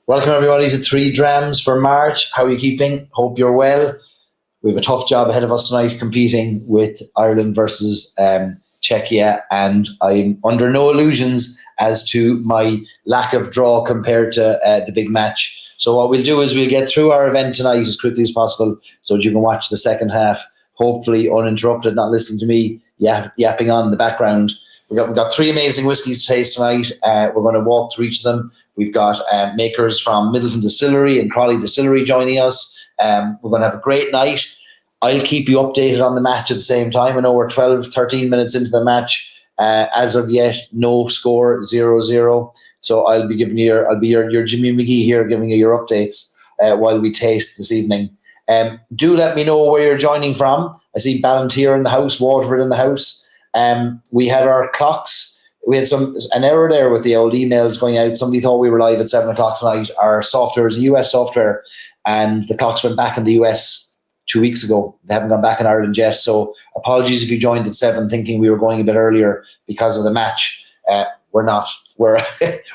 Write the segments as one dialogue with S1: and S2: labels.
S1: Welcome everybody to Three Drams for March. How are you keeping? Hope you're well. We have a tough job ahead of us tonight competing with Ireland versus Czechia, and I'm under no illusions as to my lack of draw compared to the big match. So what we'll do is we'll get through our event tonight as quickly as possible so that you can watch the second half, hopefully uninterrupted, not listening to me yapping on in the background. We've got three amazing whiskies to taste tonight. We're going to walk through each of them. We've got makers from Middleton Distillery and Crawley Distillery joining us. We're going to have a great night. I'll keep you updated on the match at the same time. I know we're 12, 13 minutes into the match. As of yet, no score, 0-0. So I'll be your Jimmy McGee here, giving you your updates while we taste this evening. Do let me know where you're joining from. I see Ballantyre in the house, Waterford in the house. We had our clocks. We had an error there with the old emails going out. Somebody thought we were live at 7 o'clock tonight. Our software is a US software, and the clocks went back in the US 2 weeks ago. They haven't gone back in Ireland yet. So apologies if you joined at 7 thinking we were going a bit earlier because of the match. We're not. We're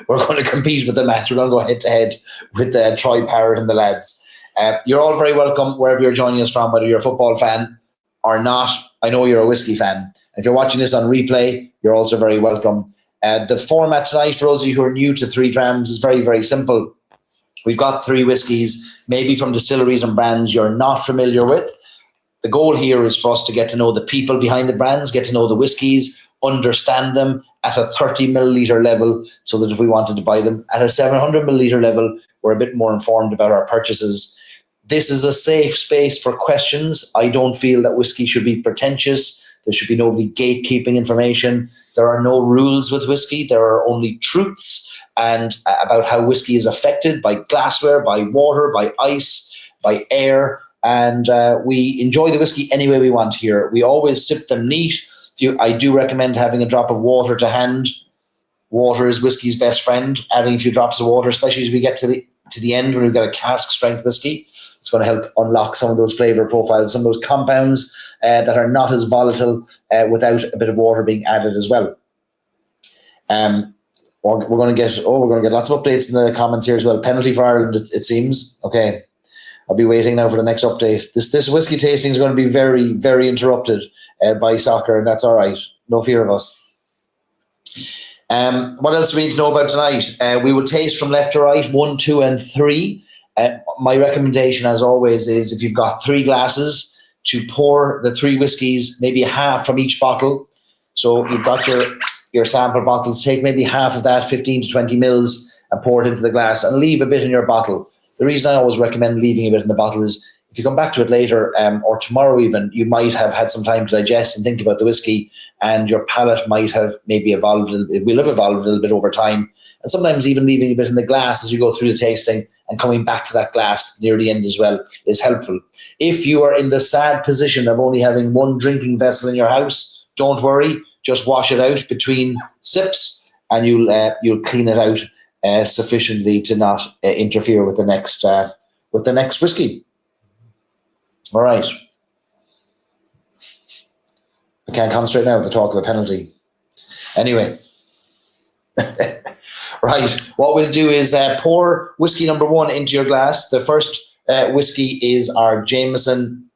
S1: going to compete with the match. We're going to go head to head with Troy Parrott and the lads. You're all very welcome wherever you're joining us from, whether you're a football fan or not. I know you're a whiskey fan. If you're watching this on replay, you're also very welcome. The format tonight, for those of you who are new to Three Drams, is very, very simple. We've got three whiskies, maybe from distilleries and brands you're not familiar with. The goal here is for us to get to know the people behind the brands, get to know the whiskies, understand them at a 30 milliliter level, so that if we wanted to buy them at a 700 milliliter level, we're a bit more informed about our purchases. This is a safe space for questions. I don't feel that whiskey should be pretentious. There should be nobody gatekeeping information. There are no rules with whiskey. There are only truths and about how whiskey is affected by glassware, by water, by ice, by air. And we enjoy the whiskey any way we want here. We always sip them neat. I do recommend having a drop of water to hand. Water is whiskey's best friend. Adding a few drops of water, especially as we get to the end when we've got a cask strength whiskey. It's going to help unlock some of those flavor profiles, some of those compounds that are not as volatile without a bit of water being added as well. We're going to get lots of updates in the comments here as well. Penalty for Ireland, it seems. Okay, I'll be waiting now for the next update. This whiskey tasting is going to be very, very interrupted by soccer, and that's all right. No fear of us. What else do we need to know about tonight? We will taste from left to right, 1, 2, and 3. My recommendation, as always, is if you've got 3 glasses, to pour the 3 whiskies, maybe half from each bottle. So you've got your sample bottles, take maybe half of that, 15 to 20 mils, and pour it into the glass and leave a bit in your bottle. The reason I always recommend leaving a bit in the bottle is if you come back to it later or tomorrow even, you might have had some time to digest and think about the whiskey, and your palate might have maybe evolved. It will have evolved a little bit over time. And sometimes even leaving a bit in the glass as you go through the tasting and coming back to that glass near the end as well is helpful. If you are in the sad position of only having one drinking vessel in your house, don't worry. Just wash it out between sips, and you'll clean it out sufficiently to not interfere with the next whiskey. All right. I can't concentrate now with the talk of a penalty. Anyway. Right. What we'll do is pour whiskey number 1 into your glass. The first whiskey is our Jameson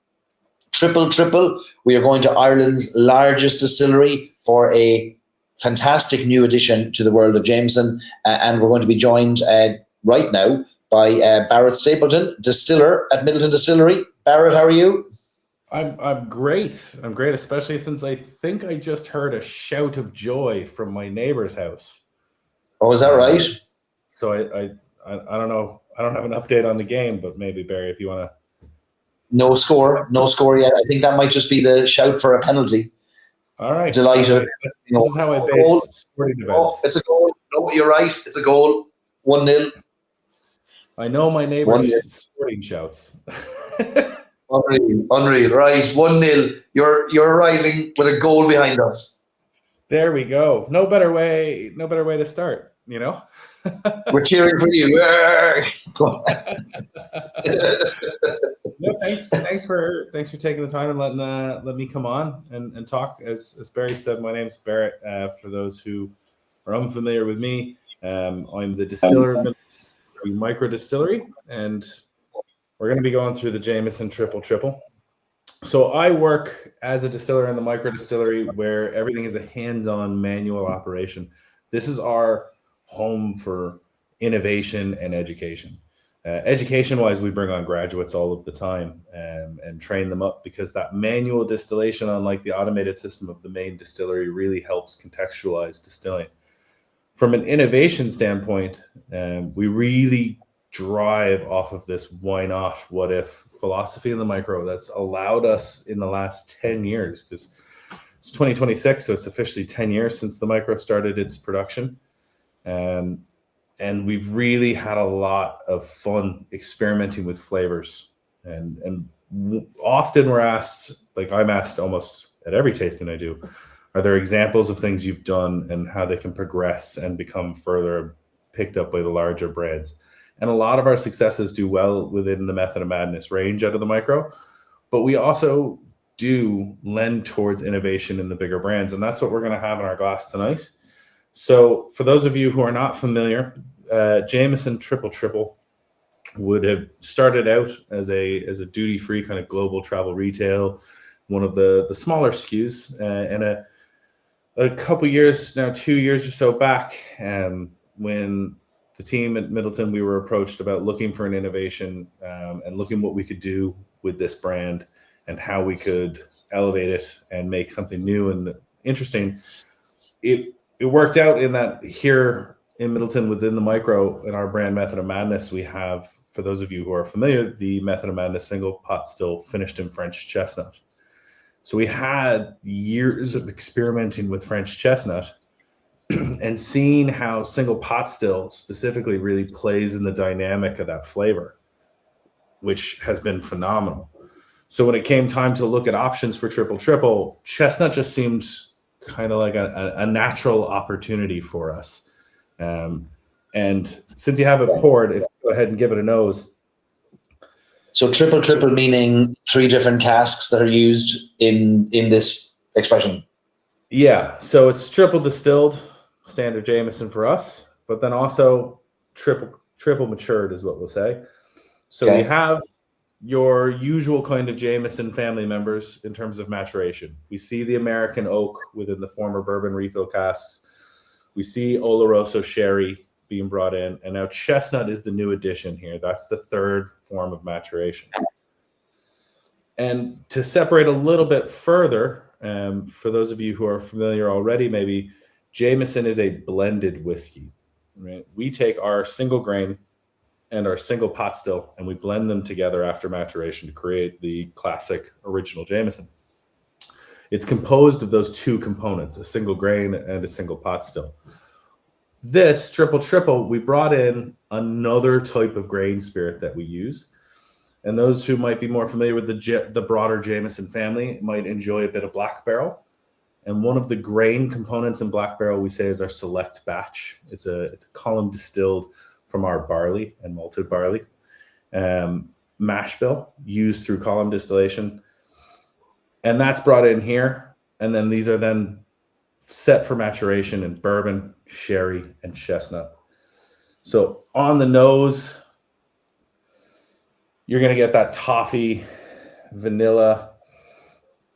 S1: Triple. We are going to Ireland's largest distillery for a fantastic new addition to the world of Jameson. And we're going to be joined right now by Barrett Stapleton, distiller at Middleton Distillery. Barrett, how are you?
S2: I'm great. I'm great, especially since I think I just heard a shout of joy from my neighbor's house.
S1: Oh, is that right?
S2: So I don't know. I don't have an update on the game, but maybe Barry, if you want to.
S1: No score yet. I think that might just be the shout for a penalty.
S2: All right.
S1: Delighted.
S2: This is how I base sporting events.
S1: Oh, it's a goal. No, you're right. It's a goal. 1-0.
S2: I know my neighbor's sporting shouts.
S1: Unreal. Right, 1-0. You're arriving with a goal behind us.
S2: There we go. No better way to start, you know?
S1: We're cheering for you.
S2: No, thanks for taking the time and let me come on and talk. As Barry said, my name's Barrett. For those who are unfamiliar with me, I'm the distiller the micro distillery, and we're going to be going through the Jameson Triple Triple. So I work as a distiller in the micro distillery where everything is a hands-on manual operation. This is our home for innovation and education. Education-wise, we bring on graduates all of the time and train them up, because that manual distillation, unlike the automated system of the main distillery, really helps contextualize distilling. From an innovation standpoint, we really drive off of this why not, what if philosophy in the micro that's allowed us in the last 10 years, because it's 2026, so it's officially 10 years since the micro started its production. And we've really had a lot of fun experimenting with flavors. And often we're asked, like I'm asked almost at every tasting I do, are there examples of things you've done and how they can progress and become further picked up by the larger brands? And a lot of our successes do well within the Method of Madness range out of the micro, but we also do lend towards innovation in the bigger brands. And that's what we're going to have in our glass tonight. So for those of you who are not familiar, Jameson Triple Triple would have started out as a duty-free kind of global travel retail, one of the smaller SKUs, and a couple years now, 2 years or so back, when the team at Middleton, we were approached about looking for an innovation and looking what we could do with this brand and how we could elevate it and make something new and interesting. It worked out in that here in Middleton, within the micro, in our brand Method of Madness, we have, for those of you who are familiar, the Method of Madness single pot still finished in French chestnut. So we had years of experimenting with French chestnut and seeing how single pot still specifically really plays in the dynamic of that flavor, which has been phenomenal. So when it came time to look at options for Triple Triple, chestnut just seemed kind of like a natural opportunity for us. And since you have it poured, if you go ahead and give it a nose.
S1: So Triple Triple meaning 3 different casks that are used in this expression?
S2: Yeah, so it's triple distilled, standard Jameson for us, but then also triple matured is what we'll say. So we have your usual kind of Jameson family members in terms of maturation. We see the American oak within the former bourbon refill casks. We see Oloroso sherry being brought in, and now chestnut is the new addition here. That's the third form of maturation. And to separate a little bit further, for those of you who are familiar already, maybe Jameson is a blended whiskey. Right? We take our single grain and our single pot still, and we blend them together after maturation to create the classic original Jameson. It's composed of those 2 components, a single grain and a single pot still. This Triple Triple, we brought in another type of grain spirit that we use. And those who might be more familiar with the broader Jameson family might enjoy a bit of Black Barrel. And one of the grain components in Black Barrel we say is our select batch. It's a column distilled from our barley and malted barley. Mash bill used through column distillation. And that's brought in here. And then these are then set for maturation in bourbon, sherry, and chestnut. So on the nose, you're going to get that toffee, vanilla.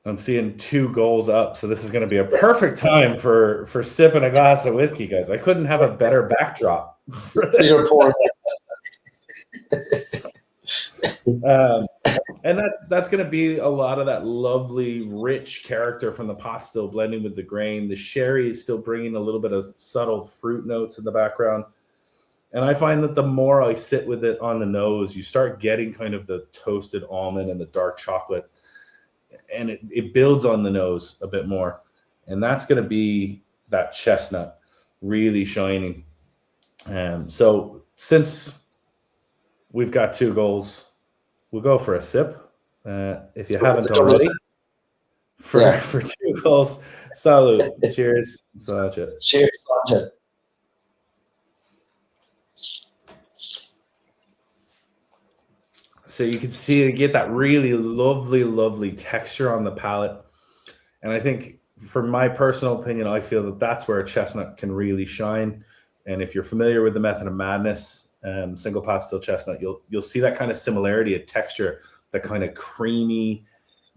S2: I'm seeing 2 goals up. So this is going to be a perfect time for sipping a glass of whiskey, guys. I couldn't have a better backdrop for this. And that's going to be a lot of that lovely, rich character from the pot still blending with the grain. The sherry is still bringing a little bit of subtle fruit notes in the background. And I find that the more I sit with it on the nose, you start getting kind of the toasted almond and the dark chocolate. And it builds on the nose a bit more. And that's going to be that chestnut really shining. So since we've got 2 goals, we'll go for a sip. If you haven't already, for 2 goals. Salud. Cheers. Sláinte.
S1: Cheers. Sláinte.
S2: So you can see you get that really lovely, lovely texture on the palate. And I think, for my personal opinion, I feel that that's where a chestnut can really shine. And if you're familiar with the Method of Madness, single pot still chestnut, you'll see that kind of similarity of texture, that kind of creamy,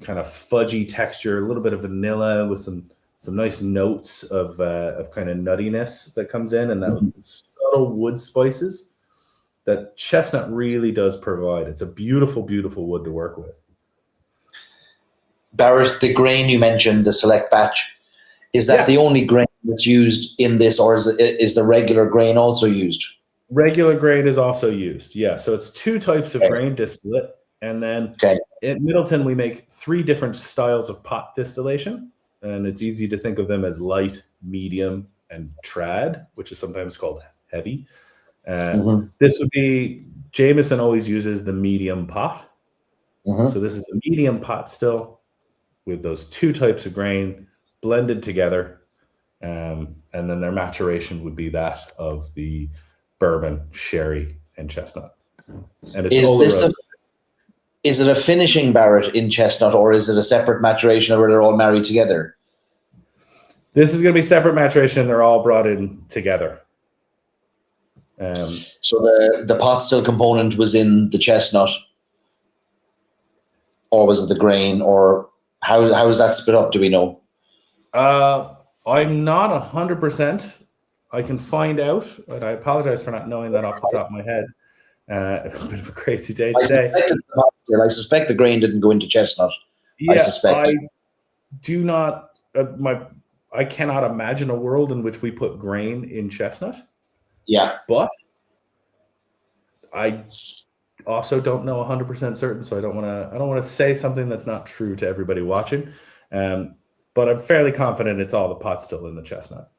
S2: kind of fudgy texture, a little bit of vanilla with some nice notes of kind of nuttiness that comes in, and that subtle wood spices that chestnut really does provide. It's a beautiful, beautiful wood to work with.
S1: Barrett, the grain you mentioned, the select batch, is that the only grain that's used in this, or is the regular grain also used?
S2: Regular grain is also used, yeah. So it's two types of grain distillate. And then in Middleton, we make 3 different styles of pot distillation. And it's easy to think of them as light, medium, and trad, which is sometimes called heavy. This would be, Jameson always uses the medium pot. So this is a medium pot still with those 2 types of grain blended together. And then their maturation would be that of the bourbon, sherry, and chestnut. And it's
S1: is it a finishing Barrett in chestnut, or is it a separate maturation where they're all married together?
S2: This is going to be separate maturation. They're all brought in together.
S1: So the pot still component was in the chestnut, or was it the grain, or how is that split up? Do we know?
S2: I'm not 100%. I can find out, but I apologize for not knowing that off the top of my head. A bit of a crazy day today.
S1: I suspect the grain didn't go into chestnut.
S2: Yeah, I do not. I cannot imagine a world in which we put grain in chestnut.
S1: Yeah,
S2: but I also don't know 100% certain, so I don't want to say something that's not true to everybody watching. But I'm fairly confident it's all the pot still in the chestnut.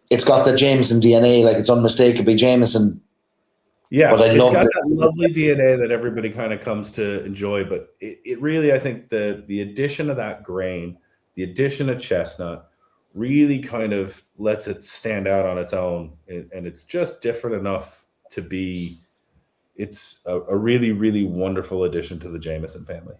S1: It's got the Jameson DNA, like it's unmistakably Jameson.
S2: Yeah, but it's got that lovely DNA that everybody kind of comes to enjoy. But it really, I think the addition of that grain, the addition of chestnut, really kind of lets it stand out on its own. And it's just different enough to be, it's a really, really wonderful addition to the Jameson family.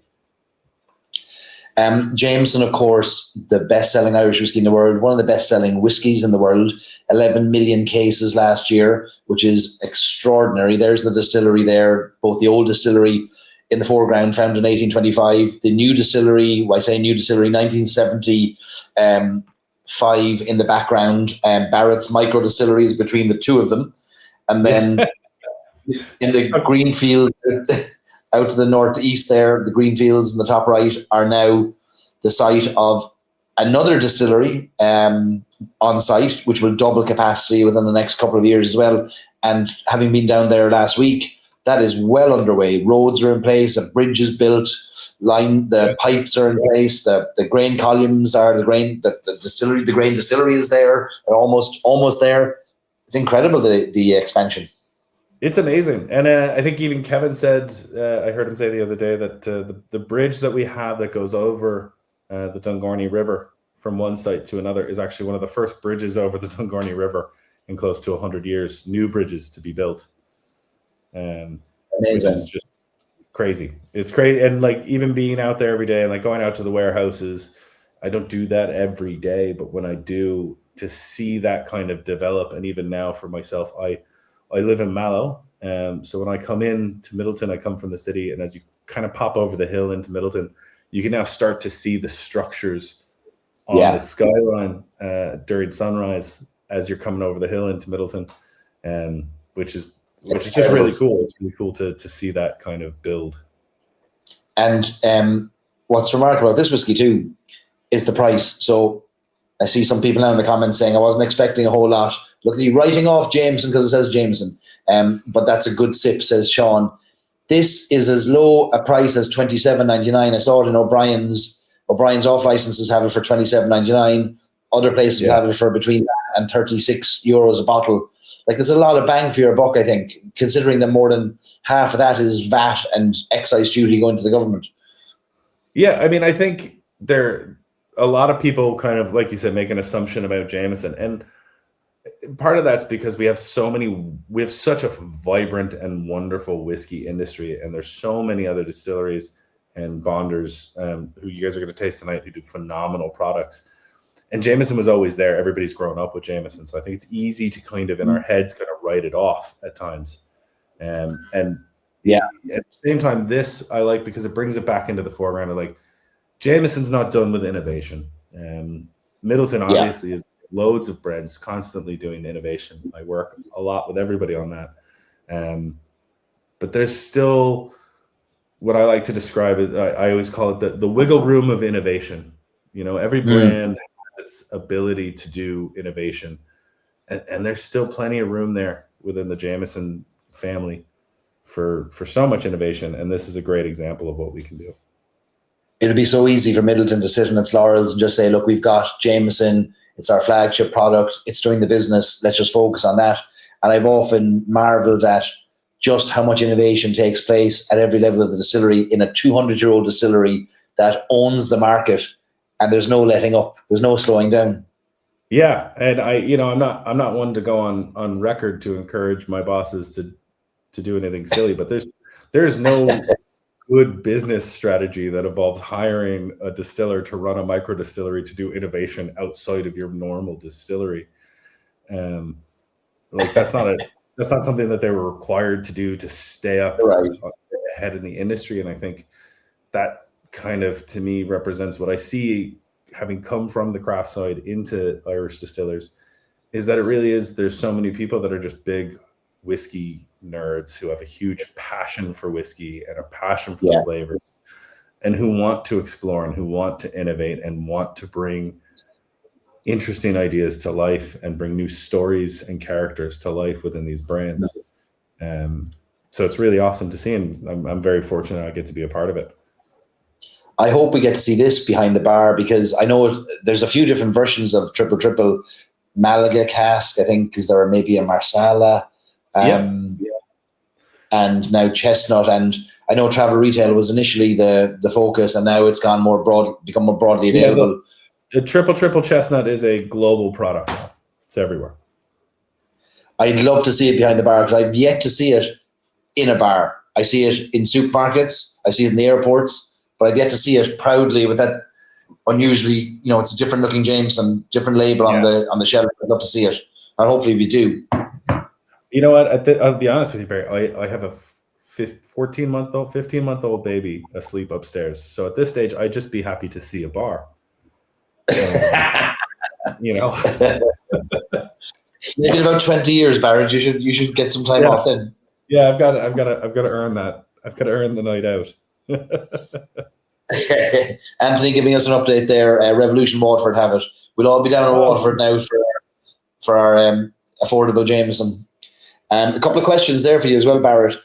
S1: Jameson, of course, the best-selling Irish whiskey in the world, one of the best-selling whiskies in the world, 11 million cases last year, which is extraordinary. There's the distillery there, both the old distillery in the foreground, founded in 1825, the new distillery, I say new distillery, 1975 in the background, Barrett's micro distilleries between the two of them. And then in the green field out to the northeast there, the green fields in the top right are now the site of another distillery on site, which will double capacity within the next couple of years as well. And having been down there last week, that is well underway. Roads are in place, a bridge is built, the pipes are in place, the grain columns are the grain distillery is there, or almost there. It's incredible, the expansion.
S2: It's amazing. And I think even Kevin said, I heard him say the other day that the bridge that we have that goes over the Dungorney River from one site to another is actually one of the first bridges over the Dungorney River in close to 100 years, new bridges to be built.
S1: Amazing.
S2: Which is just crazy. It's crazy. And like even being out there every day and like going out to the warehouses, I don't do that every day, but when I do, to see that kind of develop, and even now for myself, I live in Mallow, so when I come in to Middleton, I come from the city, and as you kind of pop over the hill into Middleton, you can now start to see the structures on the skyline during sunrise as you're coming over the hill into Middleton, which is just really cool. It's really cool to see that kind of build.
S1: And what's remarkable about this whiskey too is the price. So I see some people now in the comments saying I wasn't expecting a whole lot. Look at you writing off Jameson because it says Jameson. But that's a good sip, says Sean. This is as low a price as $27.99. I saw it in O'Brien's. O'Brien's off licenses have it for $27.99. Other places have it for between that and €36 a bottle. Like, it's a lot of bang for your buck, I think, considering that more than half of that is VAT and excise duty going to the government. Yeah, I mean, I think a lot of people kind of, like you said, make an assumption about Jameson, and part of that's because we have such a vibrant and wonderful whiskey industry, and there's so many other distilleries and bonders who you guys are going to taste tonight who do phenomenal products.
S2: And Jameson was always there. Everybody's grown up with Jameson. So I think it's easy to kind of in our heads kind of write it off at times. And
S1: Yeah.
S2: At the same time, this I like because it brings it back into the foreground of like Jameson's not done with innovation. Middleton obviously is loads of brands constantly doing innovation. I work a lot with everybody on that. But there's still what I like to describe it. I always call it the wiggle room of innovation. You know, every brand has its ability to do innovation, and there's still plenty of room there within the Jameson family for so much innovation. And this is a great example of what we can do.
S1: It'll be so easy for Middleton to sit on its laurels and just say, look, we've got Jameson, it's our flagship product, it's doing the business, let's just focus on that. And I've often marveled at just how much innovation takes place at every level of the distillery in a 200-year-old distillery that owns the market, and there's no letting up, there's no slowing down.
S2: Yeah, and I'm not one to go on record to encourage my bosses to do anything silly, but there's no good business strategy that involves hiring a distiller to run a micro distillery to do innovation outside of your normal distillery. Like that's not something that they were required to do to stay up ahead in the industry. And I think that kind of, to me, represents what I see, having come from the craft side into Irish distillers, is that it really is, there's so many people that are just big whiskey nerds who have a huge passion for whiskey and a passion for the flavors, and who want to explore and who want to innovate and want to bring interesting ideas to life and bring new stories and characters to life within these brands. So it's really awesome to see, and I'm very fortunate I get to be a part of it.
S1: I hope we get to see this behind the bar, because I know there's a few different versions of triple Malaga cask. I think is there maybe a Marsala, and now chestnut. And I know travel retail was initially the focus, and now it's become more broadly available.
S2: The triple chestnut is a global product. It's everywhere.
S1: I'd love to see it behind the bar, because I've yet to see it in a bar. I see it in supermarkets. I see it in the airports, but I've yet to see it proudly with that unusually, it's a different looking Jameson, different label on the shelf. I'd love to see it, and hopefully we do.
S2: You know what? I'll be honest with you, Barry. I have a 15-month-old baby asleep upstairs. So at this stage, I'd just be happy to see a bar.
S1: Maybe in about 20 years, Barrett, you should get some time off then.
S2: Yeah, I've got to earn that. I've got to earn the night out.
S1: Anthony giving us an update there. Revolution Waterford have it. We'll all be down in Waterford now for our affordable Jameson. A couple of questions there for you as well, Barrett,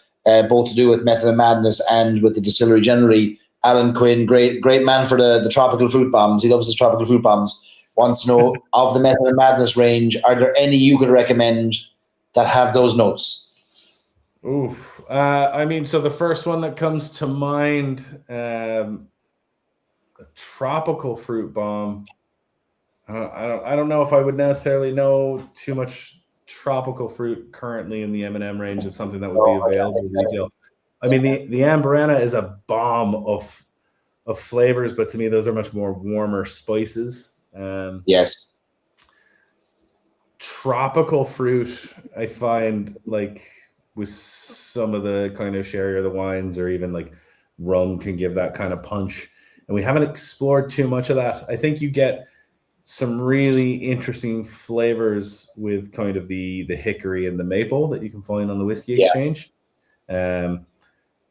S1: both to do with Method and Madness and with the distillery generally. Alan Quinn, great man for the tropical fruit bombs. He loves his tropical fruit bombs. Wants to know, of the Method and Madness range, are there any you could recommend that have those notes?
S2: Oof. So the first one that comes to mind, a tropical fruit bomb. I don't know if I would necessarily know too much tropical fruit currently in the M&M range of something that would be available in retail. I mean, the Amburana is a bomb of flavors, but to me, those are much more warmer spices.
S1: Yes.
S2: Tropical fruit, I find, like with some of the kind of sherry or the wines, or even like rum, can give that kind of punch. And we haven't explored too much of that. I think you get some really interesting flavors with kind of the hickory and the maple that you can find on the Whiskey Exchange. And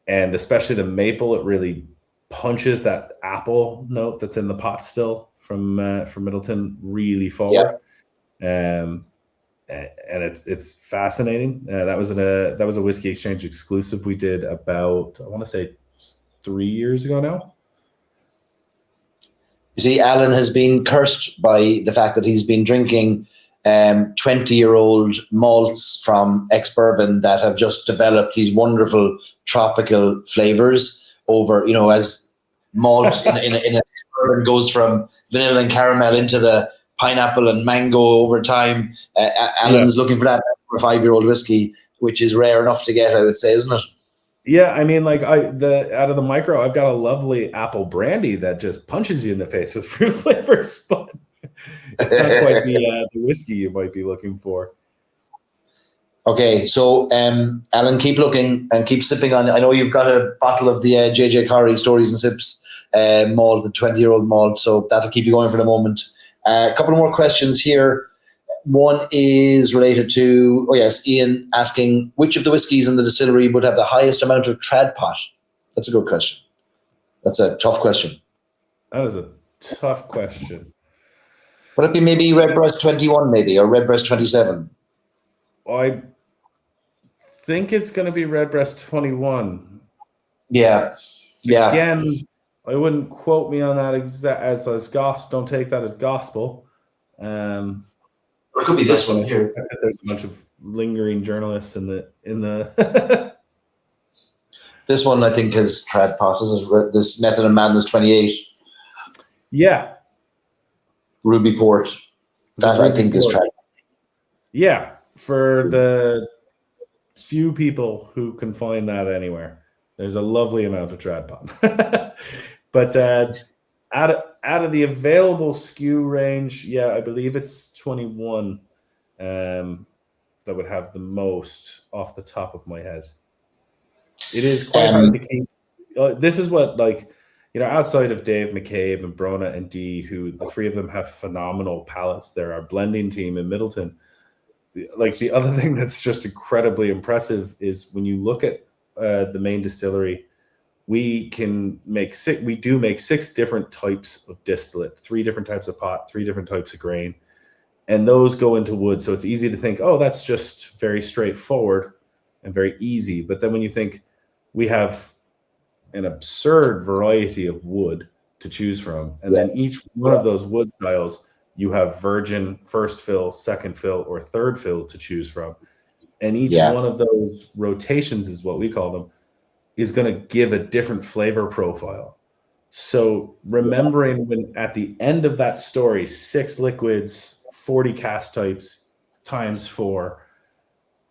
S2: especially the maple, it really punches that apple note that's in the pot still from Middleton really forward. And it's fascinating. That was a Whiskey Exchange exclusive we did about, I want to say 3 years ago now.
S1: You see, Alan has been cursed by the fact that he's been drinking 20-year-old malts from ex-bourbon that have just developed these wonderful tropical flavors over, as malt in a bourbon goes from vanilla and caramel into the pineapple and mango over time. Alan's looking for that for a 5-year-old whiskey, which is rare enough to get, I would say, isn't it?
S2: Yeah, I mean, like out of the micro, I've got a lovely apple brandy that just punches you in the face with fruit flavors. But It's not quite the whiskey you might be looking for.
S1: Okay, so Alan, keep looking and keep sipping on. I know you've got a bottle of the JJ Corrie Stories and Sips malt, the 20-year-old malt, so that'll keep you going for the moment. A couple of more questions here. One is related to, Ian asking, which of the whiskies in the distillery would have the highest amount of trad pot? That's a good question. That's a tough question.
S2: That is a tough question.
S1: Would it be maybe Redbreast 21 maybe, or Redbreast 27?
S2: I think it's going to be Redbreast 21.
S1: Yeah.
S2: Again, I wouldn't quote me on that as gospel. Don't take that as gospel.
S1: Or it could be this one here.
S2: There's a bunch of lingering journalists in the
S1: This one, I think, is trad pot. This Method of Madness 28.
S2: Yeah.
S1: Ruby Port. That, I think, is trad.
S2: Yeah. For the few people who can find that anywhere, there's a lovely amount of trad pot. But out of the available SKU range, I believe it's 21 that would have the most off the top of my head. It is quite hard to keep. This is what, outside of Dave McCabe and Brona and Dee, who the three of them have phenomenal palates. They're our blending team in Middleton. The other thing that's just incredibly impressive is when you look at the main distillery, we make 6 different types of distillate, 3 different types of pot, 3 different types of grain, and those go into wood. So it's easy to think, oh, that's just very straightforward and very easy. But then when you think we have an absurd variety of wood to choose from, and then each one of those wood styles, you have virgin, first fill, second fill, or third fill to choose from. And each one of those rotations, is what we call them, is going to give a different flavor profile. So remembering when at the end of that story, 6 liquids, 40 cast types times 4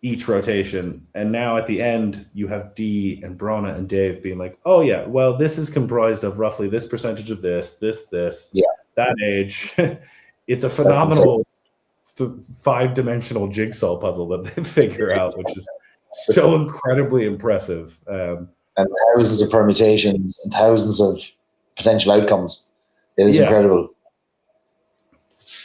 S2: each rotation. And now at the end, you have Dee and Brona and Dave being like, oh yeah, well, this is comprised of roughly this percentage of this, that age. It's a phenomenal 5-dimensional jigsaw puzzle that they figure out, which is so incredibly impressive.
S1: And thousands of permutations and thousands of potential outcomes. It is incredible.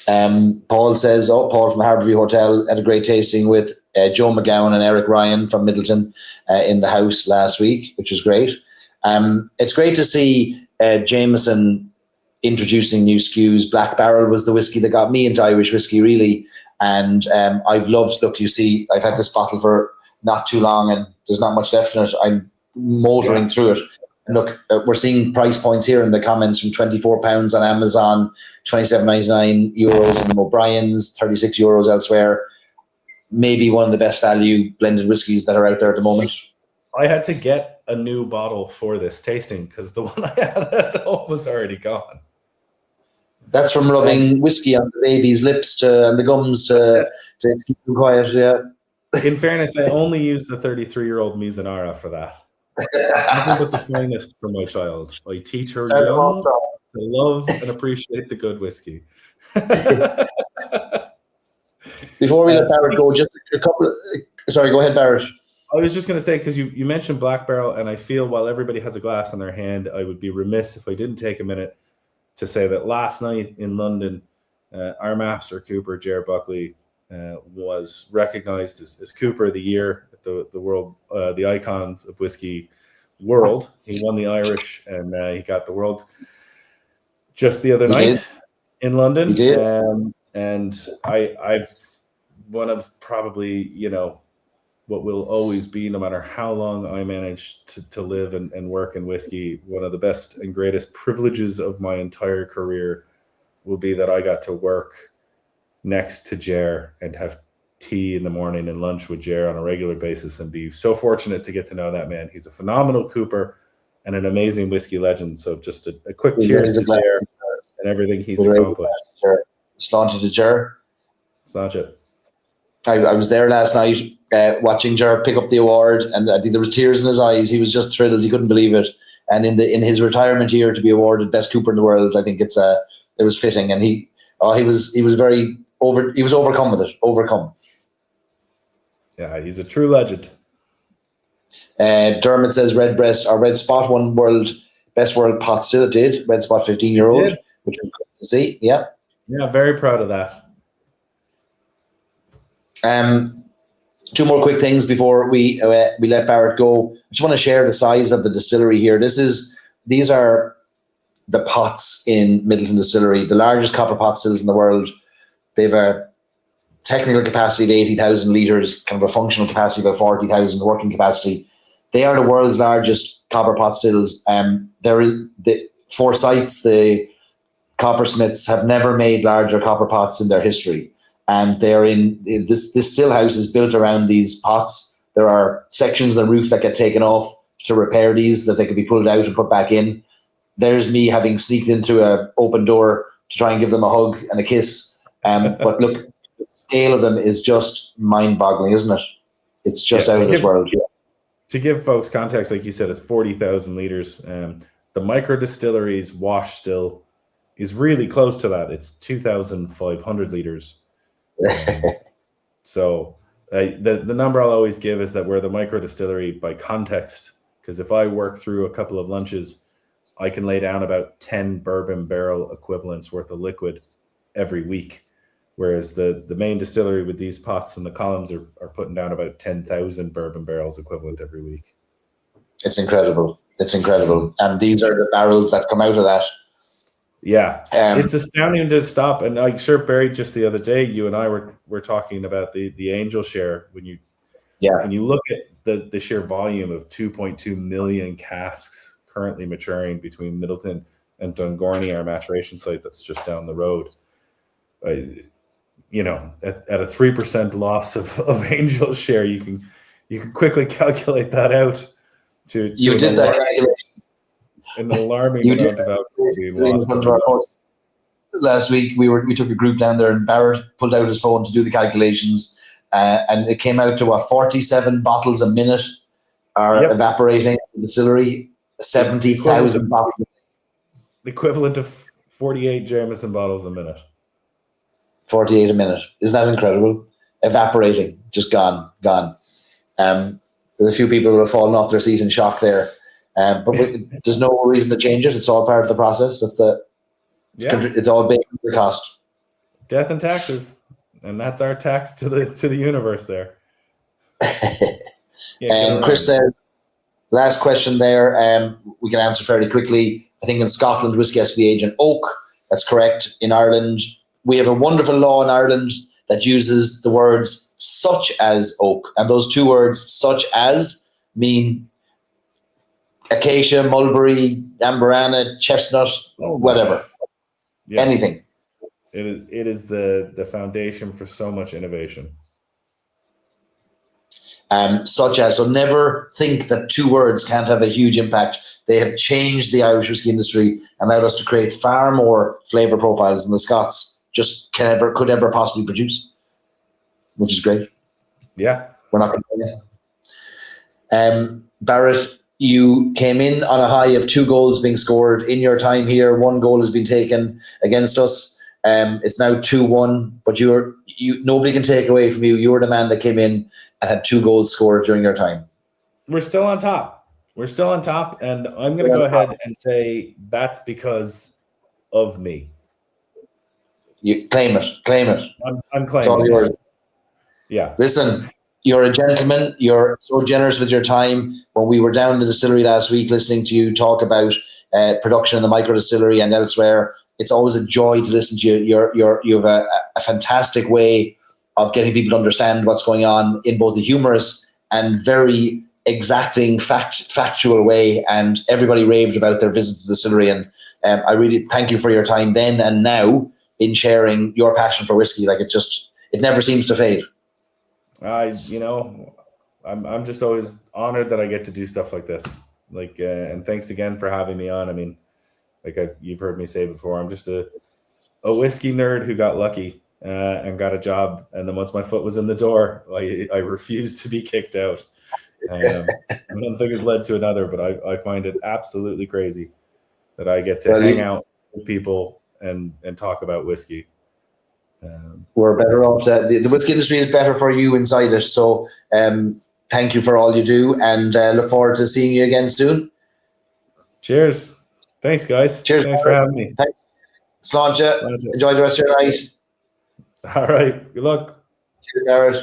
S1: Paul says, Paul from Harborview Hotel had a great tasting with Joe McGowan and Eric Ryan from Middleton in the house last week, which was great. It's great to see Jameson introducing new SKUs. Black Barrel was the whiskey that got me into Irish whiskey, really. And I've loved, look, you see, I've had this bottle for not too long and there's not much left in it. I'm motoring through it. And look, we're seeing price points here in the comments from £24 on Amazon, €27.99 in O'Brien's, €36 elsewhere. Maybe one of the best value blended whiskies that are out there at the moment.
S2: I had to get a new bottle for this tasting because the one I had at home was already gone.
S1: That's from rubbing whiskey on the baby's lips and the gums to keep them quiet,
S2: In fairness, I only used the 33-year-old Mizunara for that. Nothing but the finest for my child. I teach her young to love and appreciate the good whiskey.
S1: Before we let Barrett go, just a couple. Sorry, go ahead, Barrett.
S2: I was just going to say, because you mentioned Black Barrel, and I feel while everybody has a glass in their hand, I would be remiss if I didn't take a minute to say that last night in London, our master Cooper, Ger Buckley, was recognized as Cooper of the Year at the world, the Icons of Whiskey World. He won the Irish, and he got the world just the other night in London.
S1: He did.
S2: And I've one of probably, what will always be, no matter how long I manage to live and work in whiskey, one of the best and greatest privileges of my entire career will be that I got to work next to Ger and have tea in the morning and lunch with Ger on a regular basis and be so fortunate to get to know that man. He's a phenomenal cooper and an amazing whiskey legend. So just a quick cheers to Ger and everything he's accomplished.
S1: Sláinte to Ger.
S2: Sláinte.
S1: I was there last night watching Ger pick up the award, and I think there was tears in his eyes. He was just thrilled; he couldn't believe it. And in his retirement year, to be awarded best cooper in the world, I think it was fitting. And Oh, he was he was overcome with it. Overcome.
S2: Yeah, he's a true legend.
S1: Dermot says Red Breast or Red Spot won best world pot still. It did. Red Spot 15-year-old, which was good to see. Yeah.
S2: Yeah, very proud of that.
S1: Two more quick things before we let Barrett go. I just want to share the size of the distillery here. These are the pots in Middleton Distillery, the largest copper pot stills in the world. They have a technical capacity of 80,000 litres, kind of a functional capacity of 40,000, working capacity. They are the world's largest copper pot stills. There is the 4 sites. The coppersmiths have never made larger copper pots in their history, and they're in this still house is built around these pots. There are sections of the roof that get taken off to repair these, that they could be pulled out and put back in. There's me having sneaked into an open door to try and give them a hug and a kiss. But look, the scale of them is just mind-boggling, isn't it? It's just out of this world.
S2: To give folks context, like you said, it's 40,000 litres. The micro distillery's wash still is really close to that. It's 2,500 litres. So the number I'll always give is that we're the micro distillery by context, because if I work through a couple of lunches, I can lay down about 10 bourbon barrel equivalents worth of liquid every week, whereas the main distillery with these pots and the columns are putting down about 10,000 bourbon barrels equivalent every week.
S1: It's incredible. It's incredible. And these are the barrels that come out of that.
S2: Yeah, it's astounding to stop. And I'm sure, Barry, just the other day, you and I were talking about the Angel share when you look at the sheer volume of 2.2 million casks currently maturing between Middleton and Dungourney, our maturation site that's just down the road. At a 3% loss of Angel share, you can quickly calculate that out. You did that calculation. An alarming amount of alcohol being lost.
S1: Last week, we took a group down there, and Barrett pulled out his phone to do the calculations, and it came out to 47 bottles a minute are evaporating in the distillery. 70,000 bottles.
S2: The equivalent of 48 Jameson bottles a minute.
S1: 48 a minute. Isn't that incredible? Evaporating, just gone. There's a few people who have fallen off their seat in shock there. But there's no reason to change it. It's all part of the process. It's all baked into the cost.
S2: Death and taxes, and that's our tax to the universe there.
S1: Chris says, last question there. We can answer fairly quickly. I think in Scotland, whiskey has to be aged in oak. That's correct. In Ireland, we have a wonderful law in Ireland that uses the words such as oak, and those two words such as mean acacia, mulberry, amberana, chestnut, whatever. Yeah. Anything.
S2: It is the foundation for so much innovation.
S1: Such as, so never think that two words can't have a huge impact. They have changed the Irish whiskey industry and allowed us to create far more flavour profiles than the Scots just could ever possibly produce, which is great.
S2: Yeah.
S1: We're not going to Barrett, you came in on a high of 2 goals being scored in your time here. 1 goal has been taken against us. It's now 2-1, but nobody can take away from you. You were the man that came in and had 2 goals scored during your time.
S2: We're still on top. And I'm going to go ahead and say that's because of me.
S1: You claim it.
S2: I'm claiming
S1: it's all yours.
S2: Yeah.
S1: Listen, you're a gentleman. You're so generous with your time. When we were down in the distillery last week listening to you talk about production in the micro distillery and elsewhere, it's always a joy to listen to you. You have a fantastic way of getting people to understand what's going on in both a humorous and very exacting, factual way. And everybody raved about their visits to the distillery. And I really thank you for your time then and now in sharing your passion for whiskey. Like it never seems to fade.
S2: I'm just always honored that I get to do stuff like this. And thanks again for having me on. I mean, you've heard me say before, I'm just a whiskey nerd who got lucky and got a job. And then once my foot was in the door, I refused to be kicked out. One thing has led to another, but I find it absolutely crazy that I get to hang out with people and talk about whiskey.
S1: We're better off. The whiskey industry is better for you inside it. So thank you for all you do, and look forward to seeing you again soon.
S2: Cheers. Thanks, guys.
S1: Cheers.
S2: Thanks for having me.
S1: Thanks. Sláinte. Enjoy the rest of your night.
S2: All right. Good luck.
S1: Cheers, Barrett.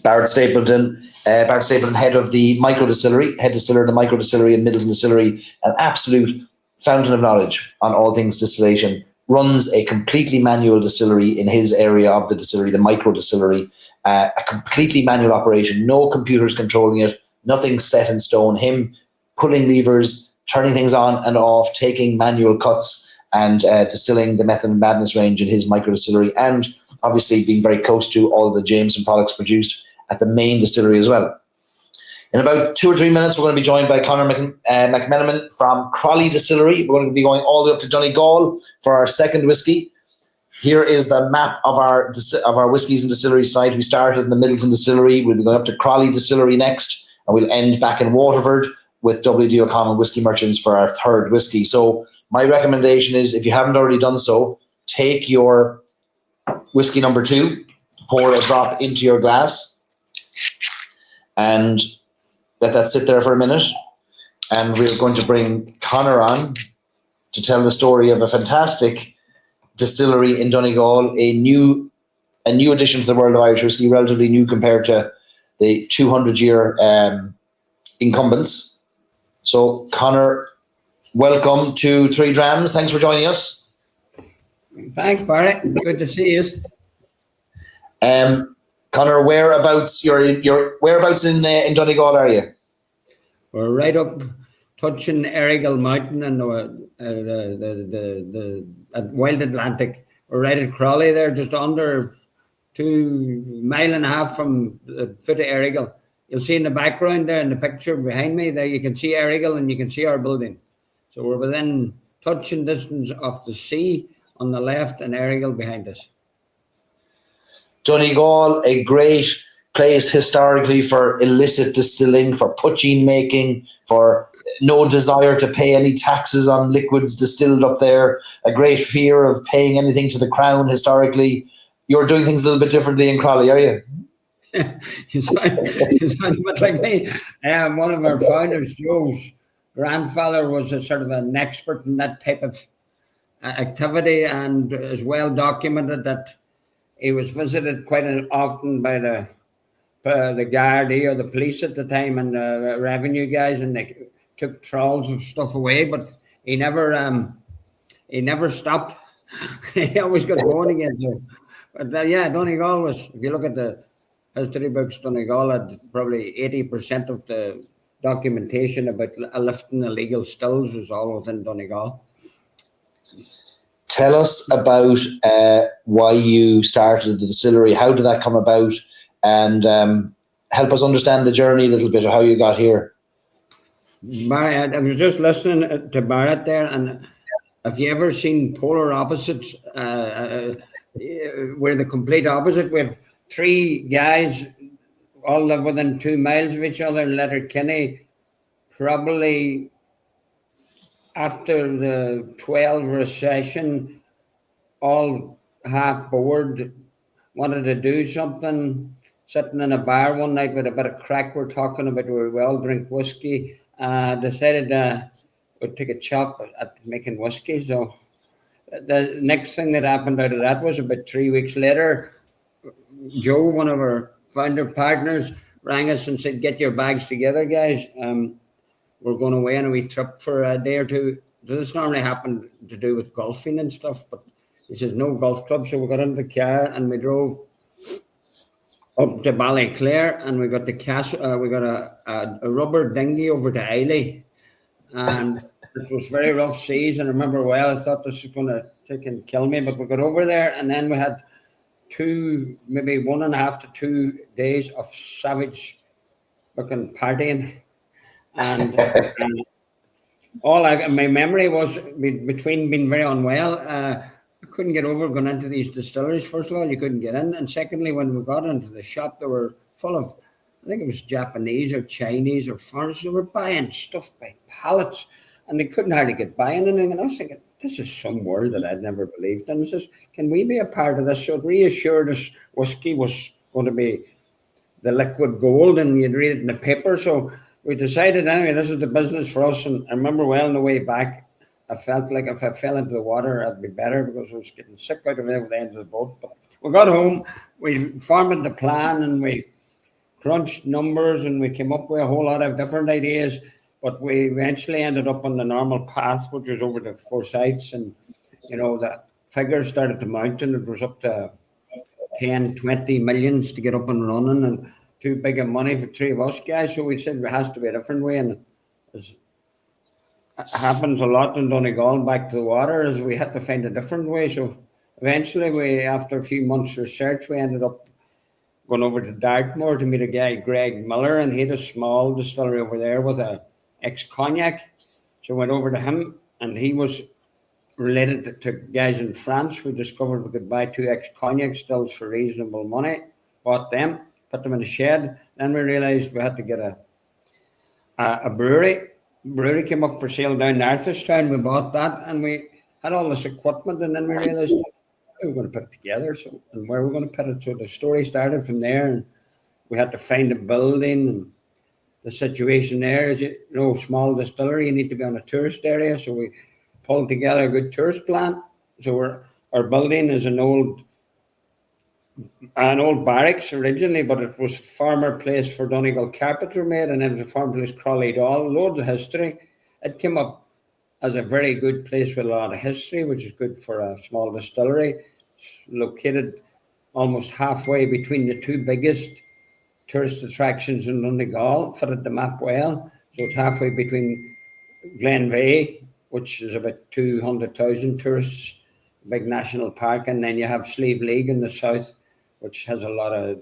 S1: Barrett Stapleton, head of the micro distillery, head distiller of the micro distillery and Middleton Distillery, an absolute fountain of knowledge on all things distillation. Runs a completely manual distillery in his area of the distillery, the micro distillery, a completely manual operation, no computers controlling it, nothing set in stone. Him pulling levers, turning things on and off, taking manual cuts, and distilling the Method and Madness range in his micro distillery, and obviously being very close to all of the Jameson products produced at the main distillery as well. In about 2 or 3 minutes, we're going to be joined by Conor McMenamin from Crawley Distillery. We're going to be going all the way up to Donegal for our second whiskey. Here is the map of our whiskies and distilleries tonight. We started in the Middleton Distillery. We'll be going up to Crawley Distillery next, and we'll end back in Waterford with W.D. O'Connell Whiskey Merchants for our third whiskey. So my recommendation is, if you haven't already done so, take your whiskey number 2, pour a drop into your glass, and let that sit there for a minute. And we're going to bring Conor on to tell the story of a fantastic distillery in Donegal, a new addition to the world of Irish whiskey, relatively new compared to the 200-year incumbents. So, Conor, welcome to 3 Drams. Thanks for joining us.
S3: Thanks, Barry. Good to see you.
S1: Conor, whereabouts in Donegal are you?
S3: We're right up touching Errigal Mountain and the Wild Atlantic. We're right at Crawley there, just under 2.5 miles from the foot of Errigal. You'll see in the background there in the picture behind me there, you can see Errigal and you can see our building. So we're within touching distance of the sea on the left and Errigal behind us.
S1: Donegal, a great place historically for illicit distilling, for poaching making, for no desire to pay any taxes on liquids distilled up there, a great fear of paying anything to the crown historically. You're doing things a little bit differently in Crawley, are you?
S3: You sound a bit like me. One of our founders, Joe's grandfather, was a sort of an expert in that type of activity, and is well documented that he was visited quite often by the Gardaí or the police at the time, and the revenue guys, and they took trawls of stuff away, but he never stopped. He always got going again. So, but Donegal was, if you look at the history books, Donegal had probably 80% of the documentation about lifting illegal stills was all within Donegal.
S1: Tell us about why you started the distillery. How did that come about? And help us understand the journey a little bit of how you got here.
S3: Barrett, I was just listening to Barrett there, and have you ever seen polar opposites? We're the complete opposite. We have 3 guys, all live within 2 miles of each other in Letterkenny, probably after the 12 recession, all half bored, wanted to do something, sitting in a bar one night with a bit of crack we're talking about, we all drink whiskey, decided we'd take a chop at making whiskey. So the next thing that happened out of that was about 3 weeks later, Joe, one of our founder partners, rang us and said, "Get your bags together, guys. We're going away on a wee trip for a day or two." So this normally happened to do with golfing and stuff, but he says no golf club. So we got into the car and we drove up to Ballyclare, and we got the we got a rubber dinghy over to Eiley, and it was very rough seas. And I remember well, I thought this was going to take and kill me, but we got over there, and then we had 2, maybe 1.5 to 2 days of savage fucking partying. And my memory was between being very unwell. I couldn't get over going into these distilleries. First of all, you couldn't get in, and secondly, when we got into the shop, they were full of, I think it was Japanese or Chinese or foreigners. They were buying stuff by pallets, and they couldn't hardly get by anything. And I was thinking, this is some world that I'd never believed in. And I says, can we be a part of this? So it reassured us whiskey was going to be the liquid gold, and you'd read it in the paper. So we decided, anyway, this is the business for us. And I remember well on the way back, I felt like if I fell into the water, I'd be better because I was getting sick out of the end of the boat. But we got home, we formed the plan, and we crunched numbers, and we came up with a whole lot of different ideas. But we eventually ended up on the normal path, which was over the 4 sites. And, the figures started to mount, and it was up to 10, 20 millions to get up and running, and too big of money for 3 of us guys. So we said there has to be a different way. And it happens a lot in Donegal, back to the water, is we had to find a different way. So eventually, after a few months' research, we ended up going over to Dartmoor to meet a guy, Greg Miller, and he had a small distillery over there with a ex-cognac. So went over to him, and he was related to guys in France. We discovered we could buy 2 ex-cognac stills for reasonable money, bought them, put them in a shed. Then we realised we had to get a brewery. Brewery came up for sale down in Arthurstown. We bought that, and we had all this equipment, and then we realised we were going to put it together, and where we're going to put it. So the story started from there, and we had to find a building. And the situation there is, small distillery, you need to be on a tourist area. So we pulled together a good tourist plan. So our building is an old barracks originally, but it was a farmer place for Donegal carpets were made, and it was a farm place, Crawley Doll, loads of history. It came up as a very good place with a lot of history, which is good for a small distillery. It's located almost halfway between the 2 biggest tourist attractions in Donegal, fitted the map well. So it's halfway between Glenveigh, which is about 200,000 tourists, big national park, and then you have Slieve League in the south, which has a lot of,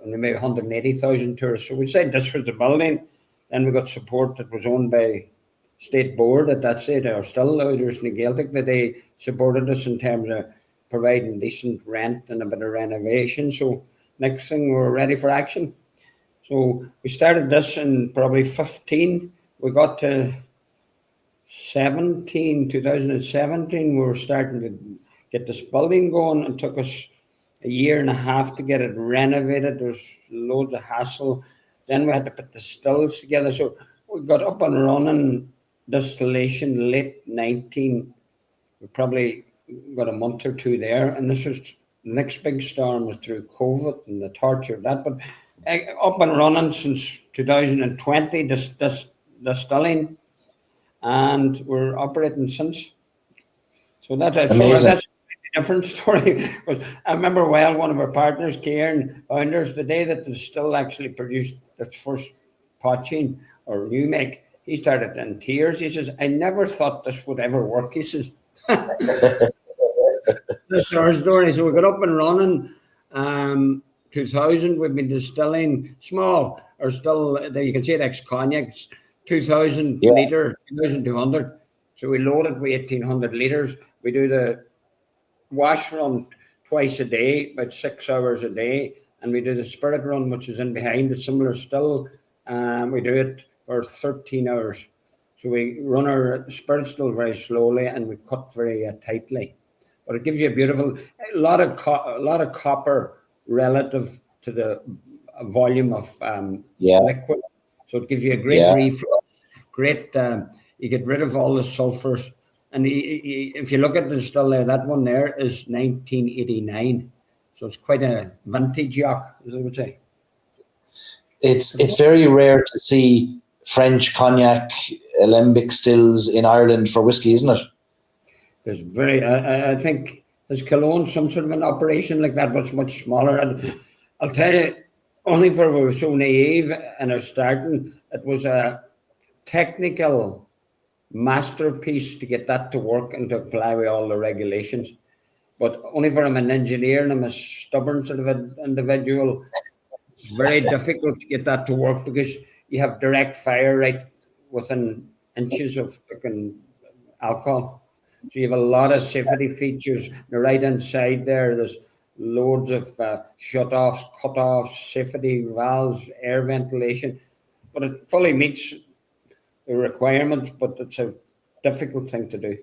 S3: maybe 180,000 tourists. So we said this was the building. Then we got support that was owned by State Board at that stage, or still there's in the Gaeltacht, that they supported us in terms of providing decent rent and a bit of renovation. So next thing, we were ready for action. So we started this in probably 15. We got to 2017, we were starting to get this building going, and took us a year and a half to get it renovated. There was loads of hassle. Then we had to put the stills together. So we got up and running distillation late 19. We probably got a month or 2 there. And this was the next big storm was through COVID and the torture of that. But up and running since 2020, distilling. And we're operating since. So that's a different story. I remember well, one of our partners, Kieran, founders, the day that the still actually produced its first potching or new make, he started in tears. He says, I never thought this would ever work. He says, that's our story. So we got up and running. 2000, we've been distilling small, or still, you can see it ex-cognacs, 2,000 litre, 2,200. So we load it with 1,800 litres. We do the wash run twice a day, about 6 hours a day. And we do the spirit run, which is in behind the similar still. We do it for 13 hours. So we run our spirit still very slowly, and we cut very tightly. But it gives you a lot of copper relative to the volume of liquid. So it gives you a great reflow, you get rid of all the sulfurs. And if you look at the still there, that one there is 1989. So it's quite a vintage yacht, as I would say.
S1: It's very rare to see French cognac alembic stills in Ireland for whiskey, isn't it?
S3: There's I think there's Cologne, some sort of an operation like that, but it's much smaller. And I'll tell you, only for we were so naive in our starting, it was a technical masterpiece to get that to work and to apply with all the regulations. But only for I'm an engineer and I'm a stubborn sort of an individual, it's very difficult to get that to work because you have direct fire right within inches of fucking alcohol. So you have a lot of safety features. The right hand side there's loads of shut-offs, cut-offs, safety valves, air ventilation. But it fully meets the requirements, but it's a difficult thing to do.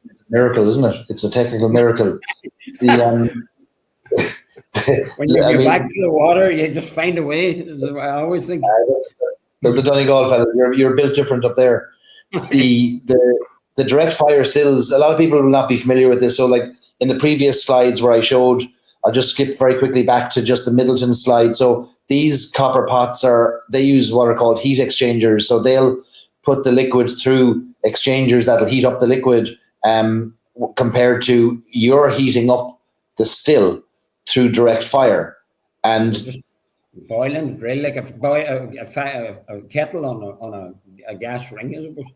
S1: It's a miracle, isn't it? It's a technical miracle.
S3: When you get back to the water, you just find a way. I always think.
S1: The Donegal fellas, you're built different up there. The direct fire stills, a lot of people will not be familiar with this. So like in the previous slides where I showed, I'll just skip very quickly back to just the Middleton slide. So these copper pots they use what are called heat exchangers. So they'll put the liquid through exchangers that'll heat up the liquid, compared to you're heating up the still through direct fire. And
S3: just boiling, really, like a kettle on a gas ring, I suppose.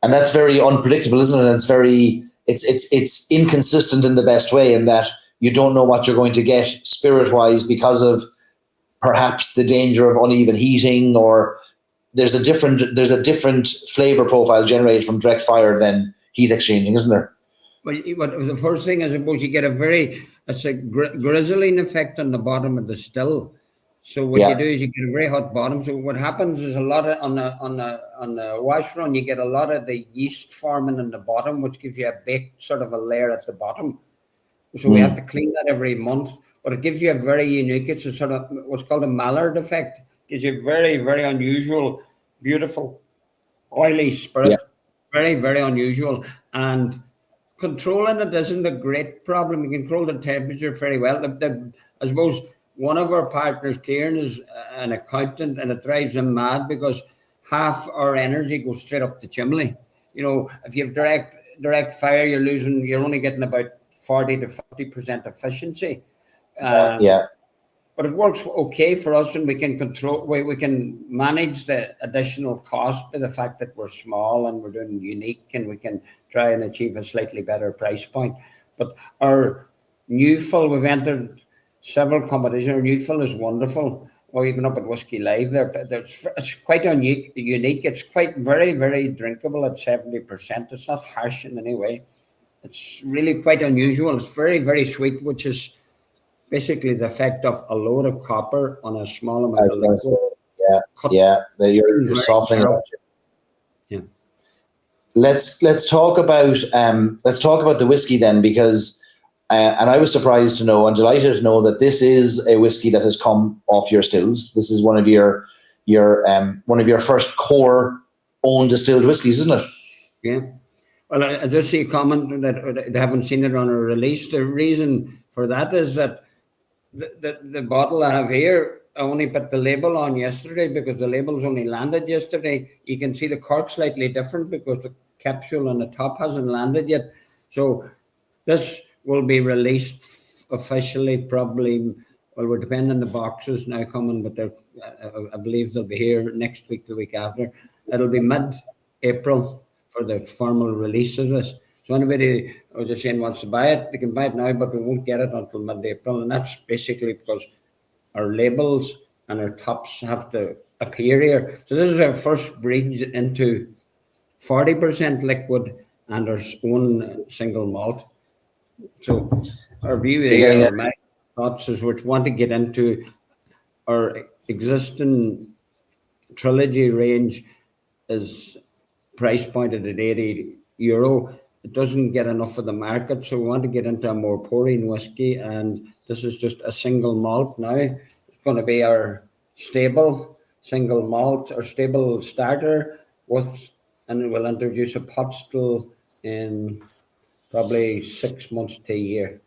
S1: And that's very unpredictable, isn't it? And it's inconsistent in the best way, in that you don't know what you're going to get spirit-wise because of perhaps the danger of uneven heating, or there's a different flavor profile generated from direct fire than heat exchanging, isn't there?
S3: Well, the first thing, I suppose, you get it's a grizzling effect on the bottom of the still. So what you do is you get a very hot bottom. So what happens is a lot of on a wash run, you get a lot of the yeast forming in the bottom, which gives you a baked sort of a layer at the bottom. So we have to clean that every month. But it gives you a very unique, it's a sort of what's called a Maillard effect. It gives you very, very unusual, beautiful, oily spirit. Yeah. Very, very unusual. And controlling it isn't a great problem. You control the temperature very well. I suppose one of our partners, Kieran, is an accountant, and it drives him mad because half our energy goes straight up the chimney. You know, if you have direct fire, you're only getting about 40 to 50% efficiency. But it works okay for us, and we can manage the additional cost by the fact that we're small and we're doing unique, and we can try and achieve a slightly better price point. But our new fill, we've entered several competitions. Our new fill is wonderful. Or even up at Whiskey Live, it's quite unique. It's quite very, very drinkable at 70%. It's not harsh in any way. It's really quite unusual. It's very, very sweet, which is basically the effect of a load of copper on a small amount of liquid.
S1: You're softening it.
S3: Yeah.
S1: Let's talk about the whiskey then, because and I was surprised to know and delighted to know that this is a whiskey that has come off your stills. This is one of your first core own distilled whiskies, isn't it?
S3: Yeah. Well, I just see a comment that they haven't seen it on a release. The reason for that is that the bottle I have here, I only put the label on yesterday because the label's only landed yesterday. You can see the cork slightly different because the capsule on the top hasn't landed yet. So this will be released officially probably, well, we're depending on the boxes now coming, but I believe they'll be here next week, the week after. It'll be mid-April for the formal release of this. So anybody, I was just saying, wants to buy it, they can buy it now, but we won't get it until mid-April. And that's basically because our labels and our tops have to appear here. So this is our first breed into 40% liquid and our own single malt. So our view here, my thoughts is we want to get into our existing trilogy range is price pointed at €80. It doesn't get enough of the market, so we want to get into a more pouring whiskey, and this is just a single malt now. It's going to be our stable single malt, our stable starter and we'll introduce a pot still in probably 6 months to a year.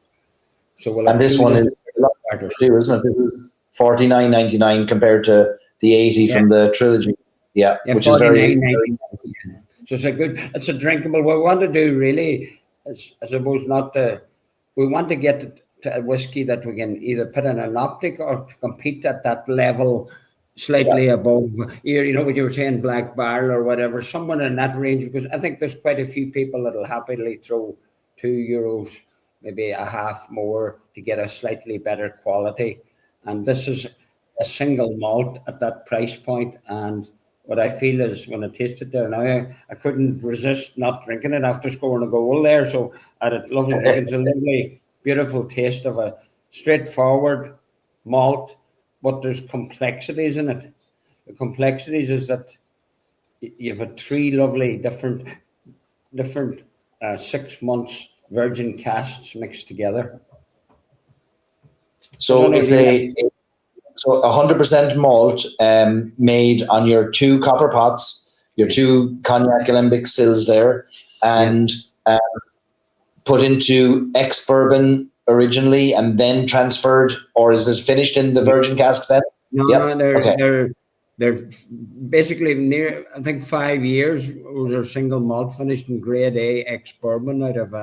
S3: So we'll
S1: and this one is a lot better too, isn't it? This is $49.99 compared to the $80 from the trilogy. Yeah, which is very.
S3: So it's a drinkable. What we want to do really is, I suppose, we want to get to a whiskey that we can either put in an optic or compete at that level, slightly above. You know what you were saying, Black Barrel or whatever, somewhere in that range. Because I think there's quite a few people that'll happily throw €2, maybe a half more to get a slightly better quality. And this is a single malt at that price point. And what I feel is when I taste it there now, I couldn't resist not drinking it after scoring a goal there. So I had a lovely drink. It's a lovely, beautiful taste of a straightforward malt, but there's complexities in it. The complexities is that you've had three lovely different 6 months virgin casks mixed together.
S1: So it's so 100% malt made on your two copper pots, your two cognac alembic stills there, and put into ex-bourbon originally and then transferred, or is it finished in the virgin casks then?
S3: No, they're basically near, I think 5 years was their single malt finished in grade A ex-bourbon out of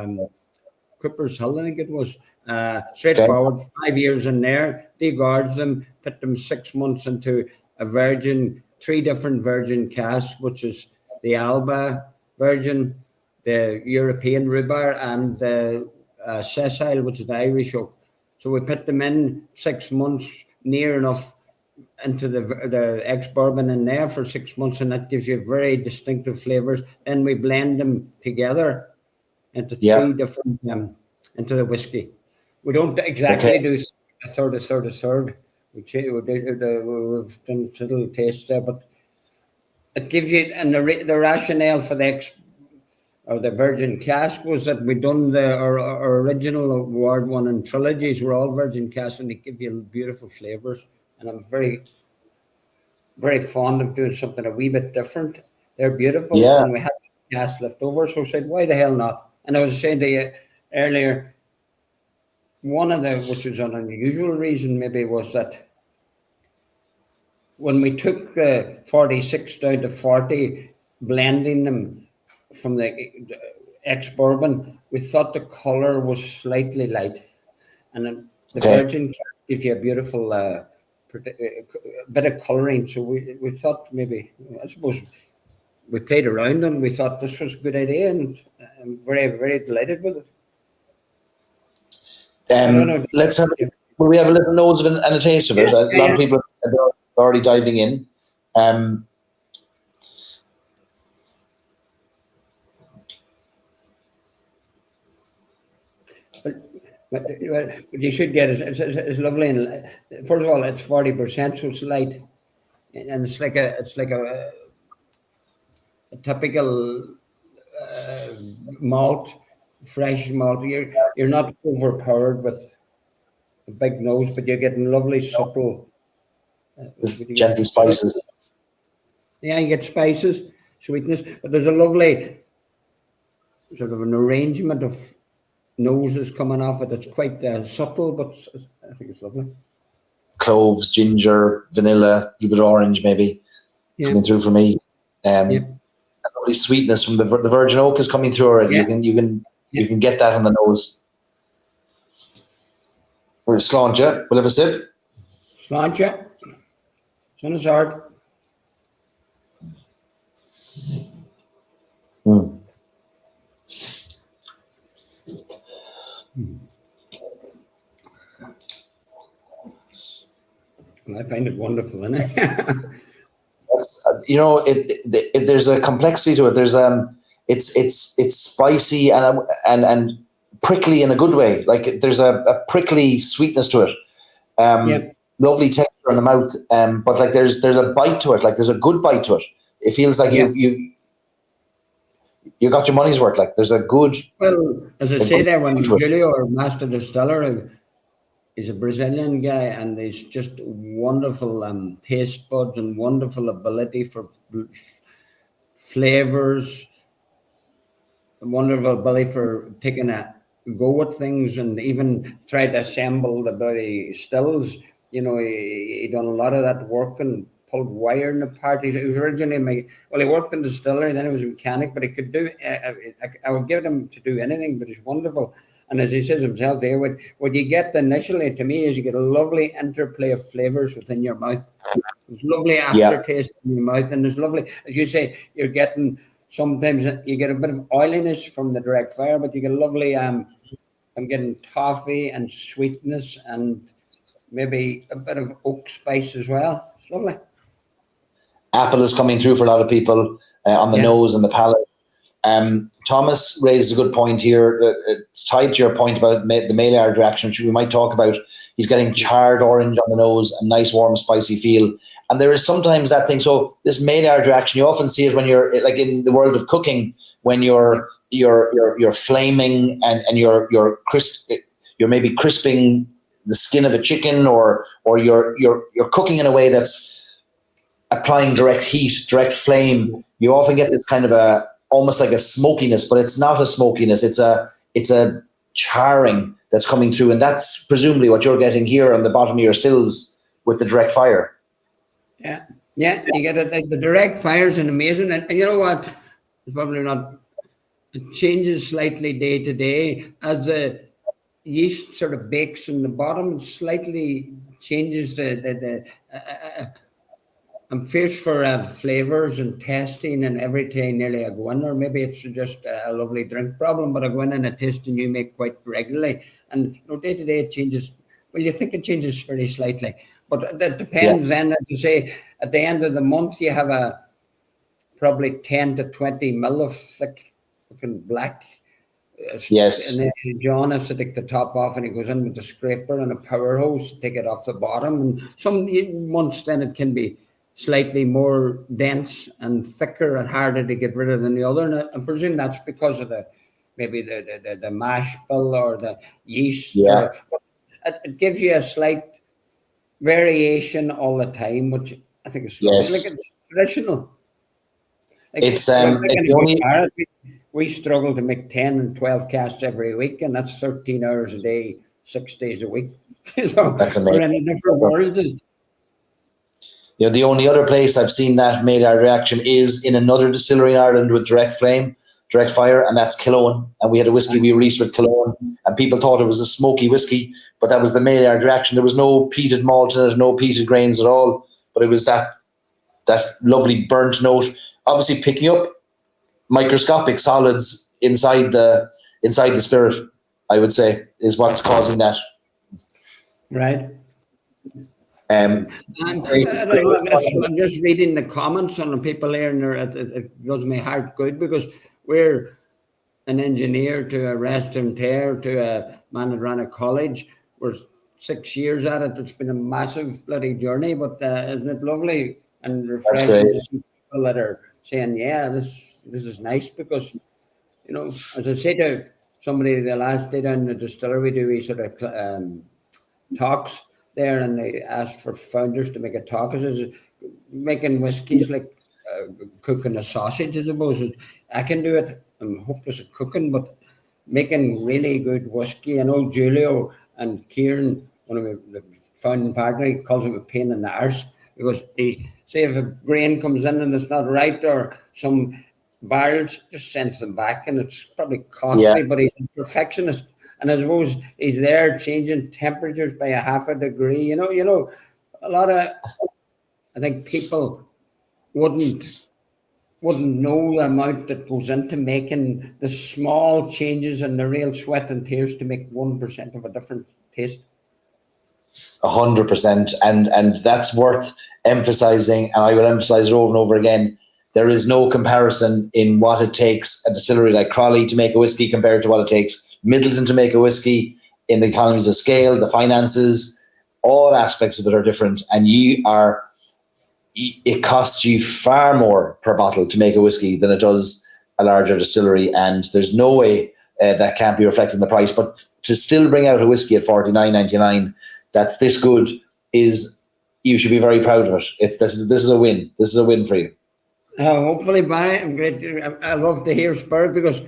S3: Cooper's Hill, I think it was. Straightforward, 5 years in there, degorged them, put them 6 months into a virgin, three different virgin casks, which is the Alba virgin, the European Rhubarb, and the Sessile, which is the Irish oak. So we put them in 6 months, near enough into the ex-bourbon in there for 6 months, and that gives you very distinctive flavors. Then we blend them together into three different, into the whiskey. We don't exactly do a third. We've done a little taste there, but it gives you, and the rationale for the virgin cask was that we done our original award one and trilogies were all virgin cask, and they give you beautiful flavors. And I'm very, very fond of doing something a wee bit different. They're beautiful, and we had cask left over, so I said, why the hell not? And I was saying to you earlier, one of the, which was an unusual reason maybe, was that when we took the 46 down to 40, blending them from the ex-bourbon, we thought the colour was slightly light. And then the virgin gives you a beautiful bit of colouring. So we thought maybe, I suppose, we played around and we thought this was a good idea, and I'm very, very delighted with it.
S1: Let's have. We have a little nose and a taste of it. A lot of people are already diving in.
S3: But you should get it. It's lovely, and first of all, it's 40%, so it's light, and it's like a typical malt. Fresh malt. You're not overpowered with a big nose, but you're getting lovely supple,
S1: gentle spices.
S3: Yeah, you get spices, sweetness, but there's a lovely sort of an arrangement of noses coming off it. It's quite subtle, but I think it's lovely.
S1: Cloves, ginger, vanilla, a little bit of orange maybe coming through for me. Lovely sweetness from the virgin oak is coming through already. You can get that on the nose. We're sláinte. We'll have a sip.
S3: Sláinte. Sun is hard. I find it wonderful, isn't it?
S1: There's a complexity to it. There's it's spicy and prickly in a good way. Like there's a prickly sweetness to it. Lovely texture in the mouth. But like there's a bite to it. Like there's a good bite to it. It feels like you got your money's worth. Like there's a good.
S3: Well, as I say there, when Julio, our master distiller, he's a Brazilian guy, and he's just wonderful taste buds and wonderful ability for flavors. Wonderful ability for taking a go at things, and even try to assemble the bloody stills. You know, he done a lot of that work and pulled wire in the part. He was originally he worked in the distillery, then he was a mechanic, but he could do. I would give him to do anything, but he's wonderful. And as he says himself there, what you get initially to me is you get a lovely interplay of flavors within your mouth. There's lovely aftertaste in your mouth, and there's lovely, as you say, you're getting. Sometimes you get a bit of oiliness from the direct fire, but you get a lovely, I'm getting toffee and sweetness and maybe a bit of oak spice as well. It's lovely.
S1: Apple is coming through for a lot of people on the nose and the palate. Thomas raises a good point here. It's tied to your point about the Maillard reaction, which we might talk about He's getting charred orange on the nose, a nice, warm, spicy feel. And there is sometimes that thing. So this Maillard reaction, you often see it when you're like in the world of cooking, when you're flaming and you're maybe crisping the skin of a chicken, or you're cooking in a way that's applying direct heat, direct flame. You often get this kind of almost like a smokiness, but it's not a smokiness. It's a charring that's coming through, and that's presumably what you're getting here on the bottom of your stills with the direct fire.
S3: Yeah, you get it. The direct fire is amazing, and you know what? It's probably not. It changes slightly day to day as the yeast sort of bakes in the bottom. Slightly changes I'm fierce for flavors and testing, and every day nearly I go in, or maybe it's just a lovely drink problem, but I go in and a tasting you make quite regularly, and day to day it changes. Well, you think it changes very slightly, but that depends. Then, as you say, at the end of the month, you have probably 10 to 20 mil of thick fucking black.
S1: Yes.
S3: And then John has to take the top off, and he goes in with a scraper and a power hose to take it off the bottom. And some months then it can be slightly more dense and thicker and harder to get rid of than the other. And I presume that's because of maybe the mash bill or the yeast.
S1: Yeah.
S3: It gives you a slight variation all the time, which I think is
S1: Yes.
S3: like it's traditional. Like
S1: It's only.
S3: We struggle to make 10 and 12 casts every week, and that's 13 hours a day, 6 days a week. So
S1: That's amazing.
S3: we're in a different world.
S1: The only other place I've seen that Maillard reaction is in another distillery in Ireland with direct fire, and that's Killowen. And we had a whiskey we released with Killowen, and people thought it was a smoky whiskey, but that was the Maillard reaction. There was no peated malt in it, no peated grains at all, but it was that lovely burnt note, obviously picking up microscopic solids inside the spirit, I would say, is what's causing that.
S3: Right.
S1: I'm
S3: just reading the comments on the people here, and it does my heart good, because we're an engineer to a restaurateur to a man that ran a college. We're 6 years at it. It's been a massive bloody journey, but isn't it lovely and refreshing to see people that are saying, yeah, this is nice, because, as I say to somebody the last day down in the distillery, we do these sort of talks there, and they asked for founders to make a talk. It's making whiskies like cooking a sausage, I suppose. I can do it. I'm hopeless at cooking, but making really good whiskey. I know Julio and Kieran, one of the founding partner, he calls it a pain in the arse, because he say if a grain comes in and it's not right, or some barrels, just sends them back, and it's probably costly, but he's a perfectionist. And I suppose he's there changing temperatures by a half a degree. A lot of, I think people wouldn't know the amount that goes into making the small changes and the real sweat and tears to make 1% of a different taste.
S1: 100%, and that's worth emphasizing, and I will emphasize it over and over again. There is no comparison in what it takes a distillery like Crawley to make a whiskey compared to what it takes Middleton to make a whiskey, in the economies of scale, the finances, all aspects of it are different, and it costs you far more per bottle to make a whiskey than it does a larger distillery, and there's no way that can't be reflected in the price. But to still bring out a whiskey at $49.99 that's this good, you should be very proud of it. This is a win. This is a win for you.
S3: Hopefully, Barry, I'm great. I love to hear Spurs, because,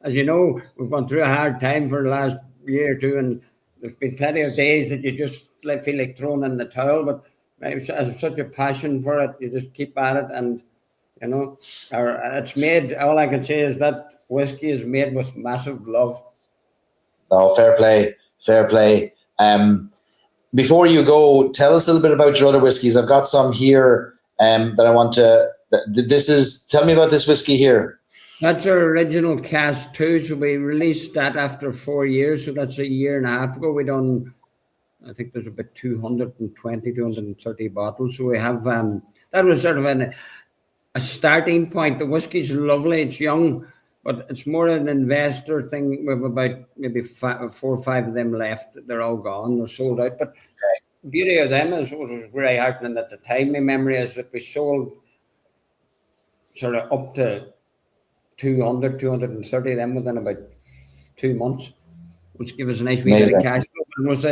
S3: as you know, we've gone through a hard time for the last year or two, and there's been plenty of days that you just feel like throwing in the towel. But I have such a passion for it, you just keep at it, and it's made. All I can say is that whiskey is made with massive love. Oh,
S1: fair play. Before you go, tell us a little bit about your other whiskies. I've got some here that I want to. Tell me about this whiskey here.
S3: That's our original Cask 2, so we released that after 4 years, so that's a year and a half ago. We done, I think there's about 230 bottles, so we have, that was sort of a starting point. The whiskey's lovely, it's young, but it's more an investor thing. We have about maybe 4 or 5 of them left. They're all gone. They're sold out. But the beauty of them is what was very heartening at the time. My memory is that we sold sort of up to 230 of them within about 2 months, which gave us a nice wee bit of cash flow. And was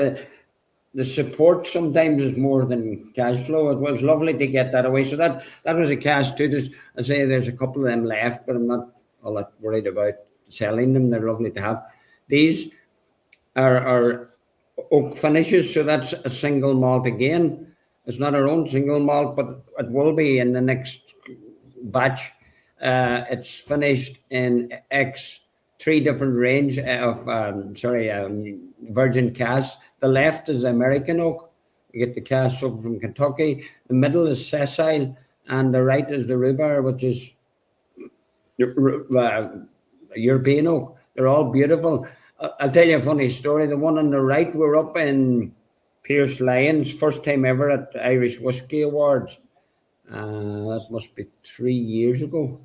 S3: the support sometimes is more than cash flow. It was lovely to get that away. So that was a cash too. There's a couple of them left, but I'm not all that worried about selling them. They're lovely to have. These are oak finishes, so that's a single malt again. It's not our own single malt, but it will be in the next batch. It's finished in 3 different range of virgin casks. The left is American oak. You get the casks over from Kentucky. The middle is sessile, and the right is the rhubarb, which is European oak. They're all beautiful. I'll tell you a funny story. The one on the right, we're up in Pierce Lyons, first time ever at the Irish Whiskey Awards. That must be 3 years ago.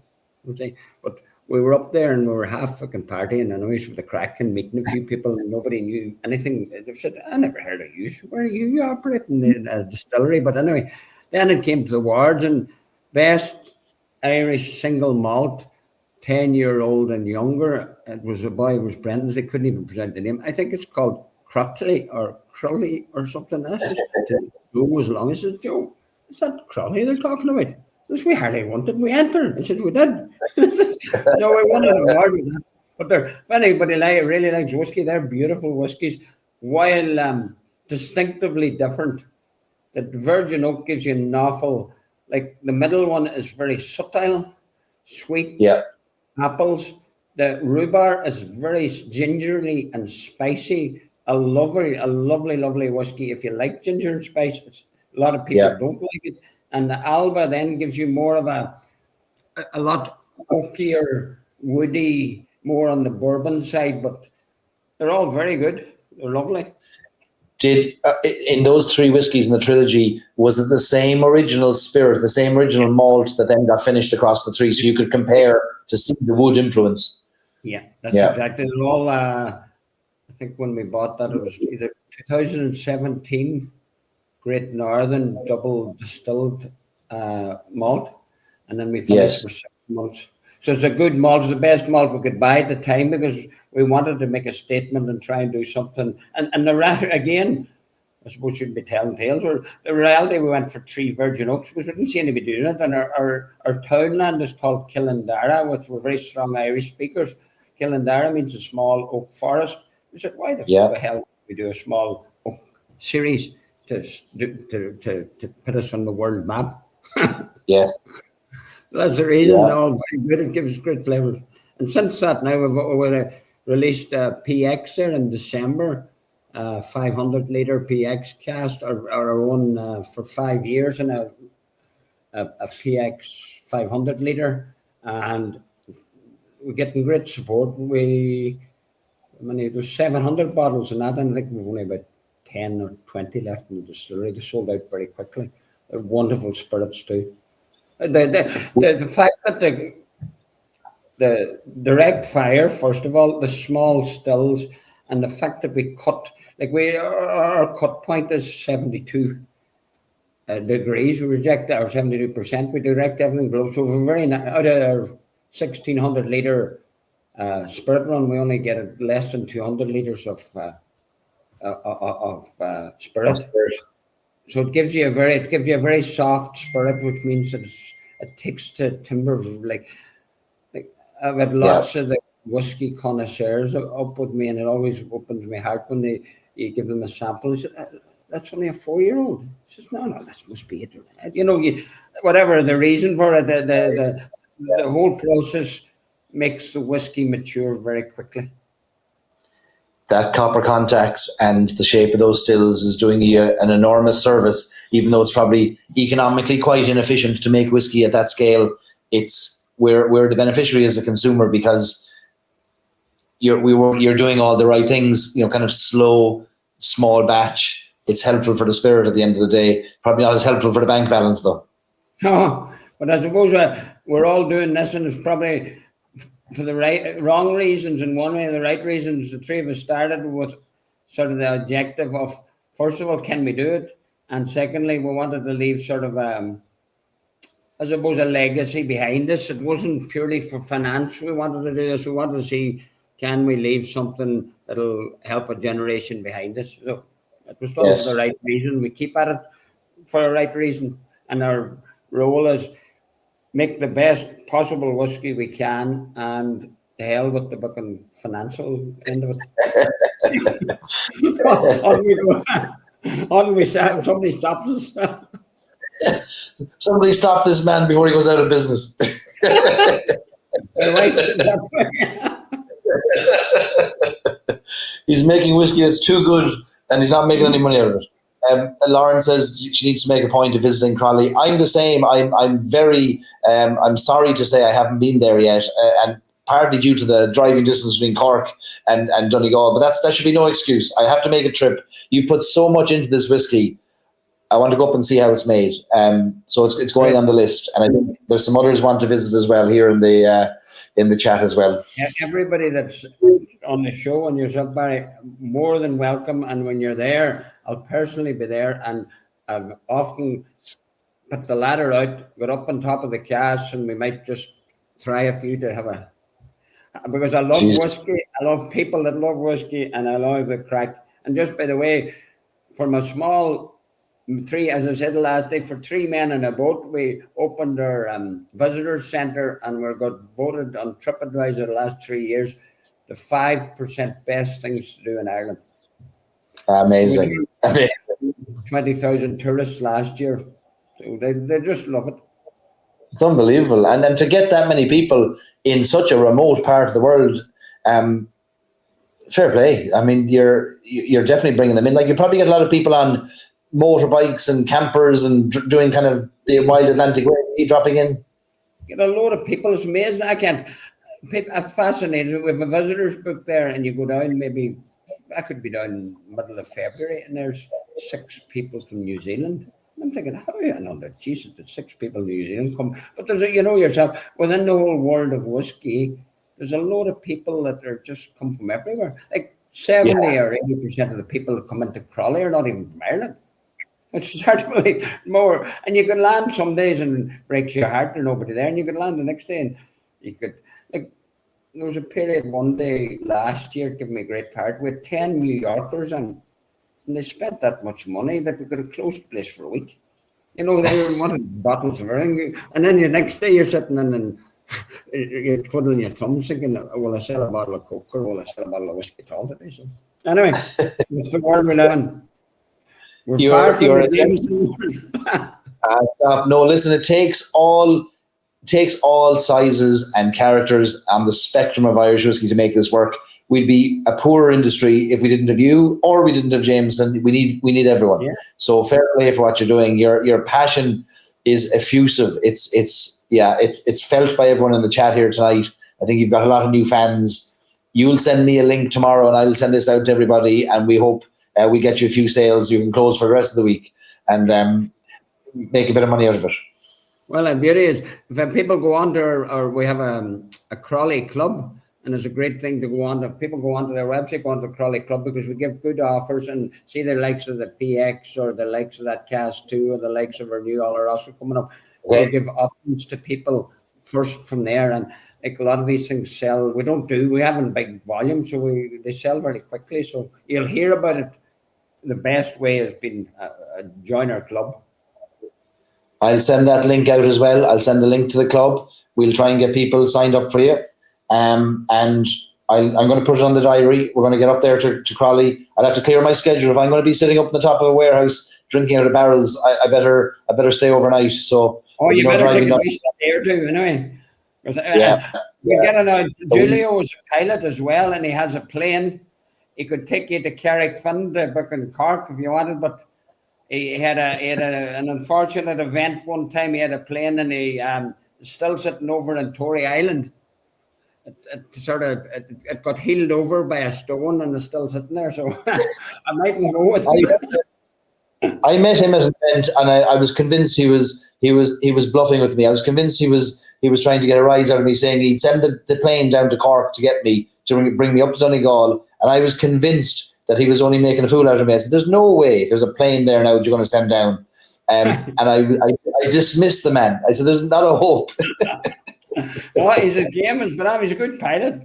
S3: But we were up there and we were half fucking partying and always with the crack and meeting a few people and nobody knew anything. They said, I never heard of you. Where are you operating in a distillery? But anyway, then it came to the awards and best Irish single malt, 10-year-old and younger. It was a boy, it was Brendan's. They couldn't even present the name. I think it's called Crottley or Crowley or something. That's just to go as long as it's Joe. Is that Crowley they're talking about? This we hardly wanted. We entered. I said we did. No, we won an award with that. But if anybody really likes whiskey, they're beautiful whiskies, while distinctively different. The virgin oak gives you an awful, like the middle one is very subtle, sweet.
S1: Yeah.
S3: Apples. The rhubarb is very gingerly and spicy. A lovely whiskey. If you like ginger and spice, a lot of people don't like it. And the Alba then gives you more of a lot oakier, woody, more on the bourbon side, but they're all very good. They're lovely.
S1: Did in those 3 whiskies in the trilogy, was it the same original spirit, the same original malt that then got finished across the 3, so you could compare to see the wood influence?
S3: Yeah, that's exactly. They're all, I think when we bought that, it was either 2017 Great Northern double distilled malt, and then we finished for 6 months. So it's a good malt. It's the best malt we could buy at the time because we wanted to make a statement and try and do something. And again, I suppose you'd be telling tales. Or the reality, we went for 3 virgin oaks because we didn't see anybody doing it. And our townland is called Killandara, which we're very strong Irish speakers. Killandara means a small oak forest. We said, why the hell would we do a small oak series to put us on the world map?
S1: Yes.
S3: That's the reason. They're all very good. It gives great flavours. And since that, now we've released a PX there in December, 500 litre PX cast, our own for 5 years, and a PX 500 litre, and we're getting great support. There's 700 bottles in that, and I think we've only about 10 or 20 left in the distillery. They sold out very quickly. They're wonderful spirits too. The fact that the direct fire, first of all, the small stills, and the fact that we cut, our cut point is 72 degrees. We reject our 72%. We direct everything below. So we're very out of our 1,600 litre spirit run, we only get less than 200 litres of spirit. So it gives you a very soft spirit, which means that it takes to timber. Like I've had lots of the whiskey connoisseurs up with me, and it always opens my heart when you give them a sample. They said, "That's only a 4-year-old." I says, "No, that must be it." Whatever the reason for it, the whole process makes the whiskey mature very quickly.
S1: That copper contact and the shape of those stills is doing you an enormous service, even though it's probably economically quite inefficient to make whiskey at that scale. We're the beneficiary as a consumer because you're doing all the right things, kind of slow, small batch. It's helpful for the spirit at the end of the day. Probably not as helpful for the bank balance though.
S3: No, but I suppose we're all doing this, and it's probably for the wrong reasons in one way and the right reasons. The three of us started with sort of the objective of, first of all, can we do it? And secondly, we wanted to leave sort of, I suppose, a legacy behind us. It wasn't purely for finance we wanted to do this. We wanted to see, can we leave something that'll help a generation behind us? So it was done for the right reason. We keep at it for the right reason. And our role is make the best possible whiskey we can, and to hell with the fucking financial end of it. Somebody stops us.
S1: Somebody stop this man before he goes out of business. He's making whiskey that's too good, and he's not making any money out of it. Lauren says she needs to make a point of visiting Crawley. I'm the same. I'm very. I'm sorry to say I haven't been there yet, and partly due to the driving distance between Cork and Donegal. But that should be no excuse. I have to make a trip. You've put so much into this whiskey. I want to go up and see how it's made. So it's going on the list, and I think there's some others want to visit as well here in the chat as well.
S3: Everybody that's on the show and yourself, Barry, more than welcome. And when you're there, I'll personally be there, and I've often put the ladder out, got up on top of the cask, and we might just try a few to have a. Because I love whiskey, I love people that love whiskey, and I love the crack. And just by the way, from a small three, as I said last day, for three men in a boat, we opened our visitors centre, and we got voted on TripAdvisor the last 3 years the 5% best things to do in Ireland.
S1: Amazing.
S3: 20,000 tourists last year, so they just love it.
S1: It's unbelievable, and then to get that many people in such a remote part of the world, fair play. I mean, you're definitely bringing them in. Like, you probably get a lot of people on motorbikes and campers and doing kind of the wild Atlantic way, dropping in.
S3: Get a load of people. It's amazing. I'm fascinated. We have a visitors book there, and you go down, maybe I could be down middle of February, and there's 6 people from New Zealand. I'm thinking, how are you under? Jesus, there's 6 people in New Zealand come. But there's, you know yourself, within the whole world of whiskey, there's a load of people that are just come from everywhere. Like 70 or 80% of the people that come into Crawley are not even from Ireland. It's certainly more. And you could land some days and breaks your heart, there's nobody there, and you could land the next day, and you could, like, there was a period one day last year, giving me a great part, with 10 New Yorkers, and they spent that much money that we could have closed the place for a week. You know, they wanted bottles of everything. And then the next day you're sitting in and you're twiddling your thumbs thinking, will I sell a bottle of Coke or will I sell a bottle of whiskey all today? So anyway, it's the world we live in. We're far from the dreams in the world.
S1: Stop. No, listen, it takes all sizes and characters on the spectrum of Irish whiskey to make this work. We'd be a poorer industry if we didn't have you or we didn't have James, and we need everyone. Yeah. So fair play for what you're doing. Your passion is effusive. It's felt by everyone in the chat here tonight. I think you've got a lot of new fans. You'll send me a link tomorrow, and I'll send this out to everybody, and we hope we get you a few sales. You can close for the rest of the week and make a bit of money out of it.
S3: Well, the beauty is, if people go on to, or we have a Crawley club, and it's a great thing to go on to. People go onto their website, go onto the Crawley Club, because we give good offers and see the likes of the PX or the likes of that Cast 2 or the likes of our new Oloroso coming up. We'll give options to people first from there. And like a lot of these things sell. We haven't big volume, so they sell very quickly. So you'll hear about it. The best way has been join our club.
S1: I'll send that link out as well. I'll send the link to the club. We'll try and get people signed up for you. And I'm going to put it on the diary. We're going to get up there to Crawley. I'll have to clear my schedule. If I'm going to be sitting up on the top of a warehouse drinking out of barrels, I better stay overnight. So
S3: you better take a day or two anyway. We get an Julio was a pilot as well, and he has a plane. He could take you to Carrickfinn, book in Cork if you wanted, but he had an unfortunate event one time. He had a plane, and he still sitting over in Tory Island. It got healed over by a stone and it's still sitting there. So I mightn't go with it.
S1: I met him at an event, and I was convinced he was bluffing with me. I was convinced he was trying to get a rise out of me, saying he'd send the plane down to Cork to get me to bring me up to Donegal, and I was convinced that he was only making a fool out of me. I said, "There's no way. There's a plane there now that you're going to send down." And I dismissed the man. I said, "There's not a hope."
S3: Well, he's a gamer, but he's a good pilot.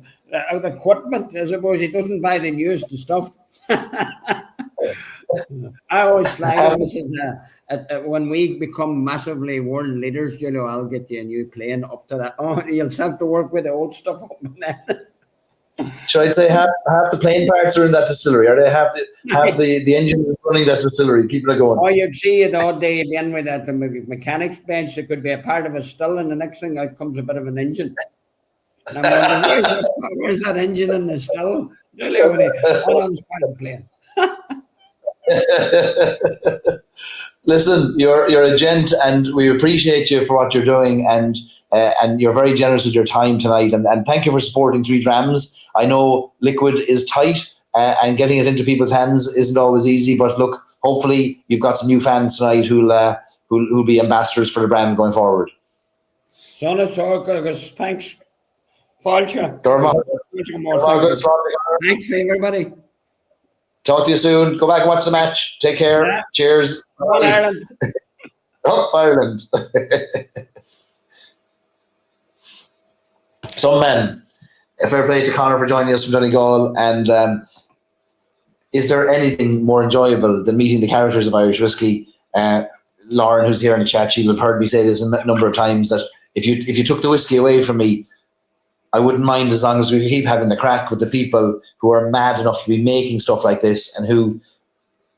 S3: With equipment, I suppose he doesn't buy the newest stuff. I always slag him. When we become massively world leaders, I'll get you a new plane up to that. Oh, you'll have to work with the old stuff up in that.
S1: Should I say half the plane parts are in that distillery? Or they have the engine running that distillery, keeping it going?
S3: Oh, you'd see it all day again with that the mechanics bench. It could be a part of a still, and the next thing out comes a bit of an engine. And I'm wondering, where's that engine in the still? On the part of the plane.
S1: Listen, you're a gent, and we appreciate you for what you're doing, and you're very generous with your time tonight, and thank you for supporting 3 Drams. I know liquid is tight, and getting it into people's hands isn't always easy, but look, hopefully you've got some new fans tonight who'll be ambassadors for the brand going forward.
S3: Son of Sorgus, thanks. Falcha. Thanks for everybody.
S1: Talk to you soon. Go back and watch the match. Take care. Yeah. Cheers.
S3: Up Ireland.
S1: Up Ireland. Some men. Fair play to Conor for joining us from Donegal. And is there anything more enjoyable than meeting the characters of Irish whiskey? Lauren, who's here in the chat, she'll have heard me say this a number of times, that if you took the whiskey away from me, I wouldn't mind, as long as we keep having the crack with the people who are mad enough to be making stuff like this, and who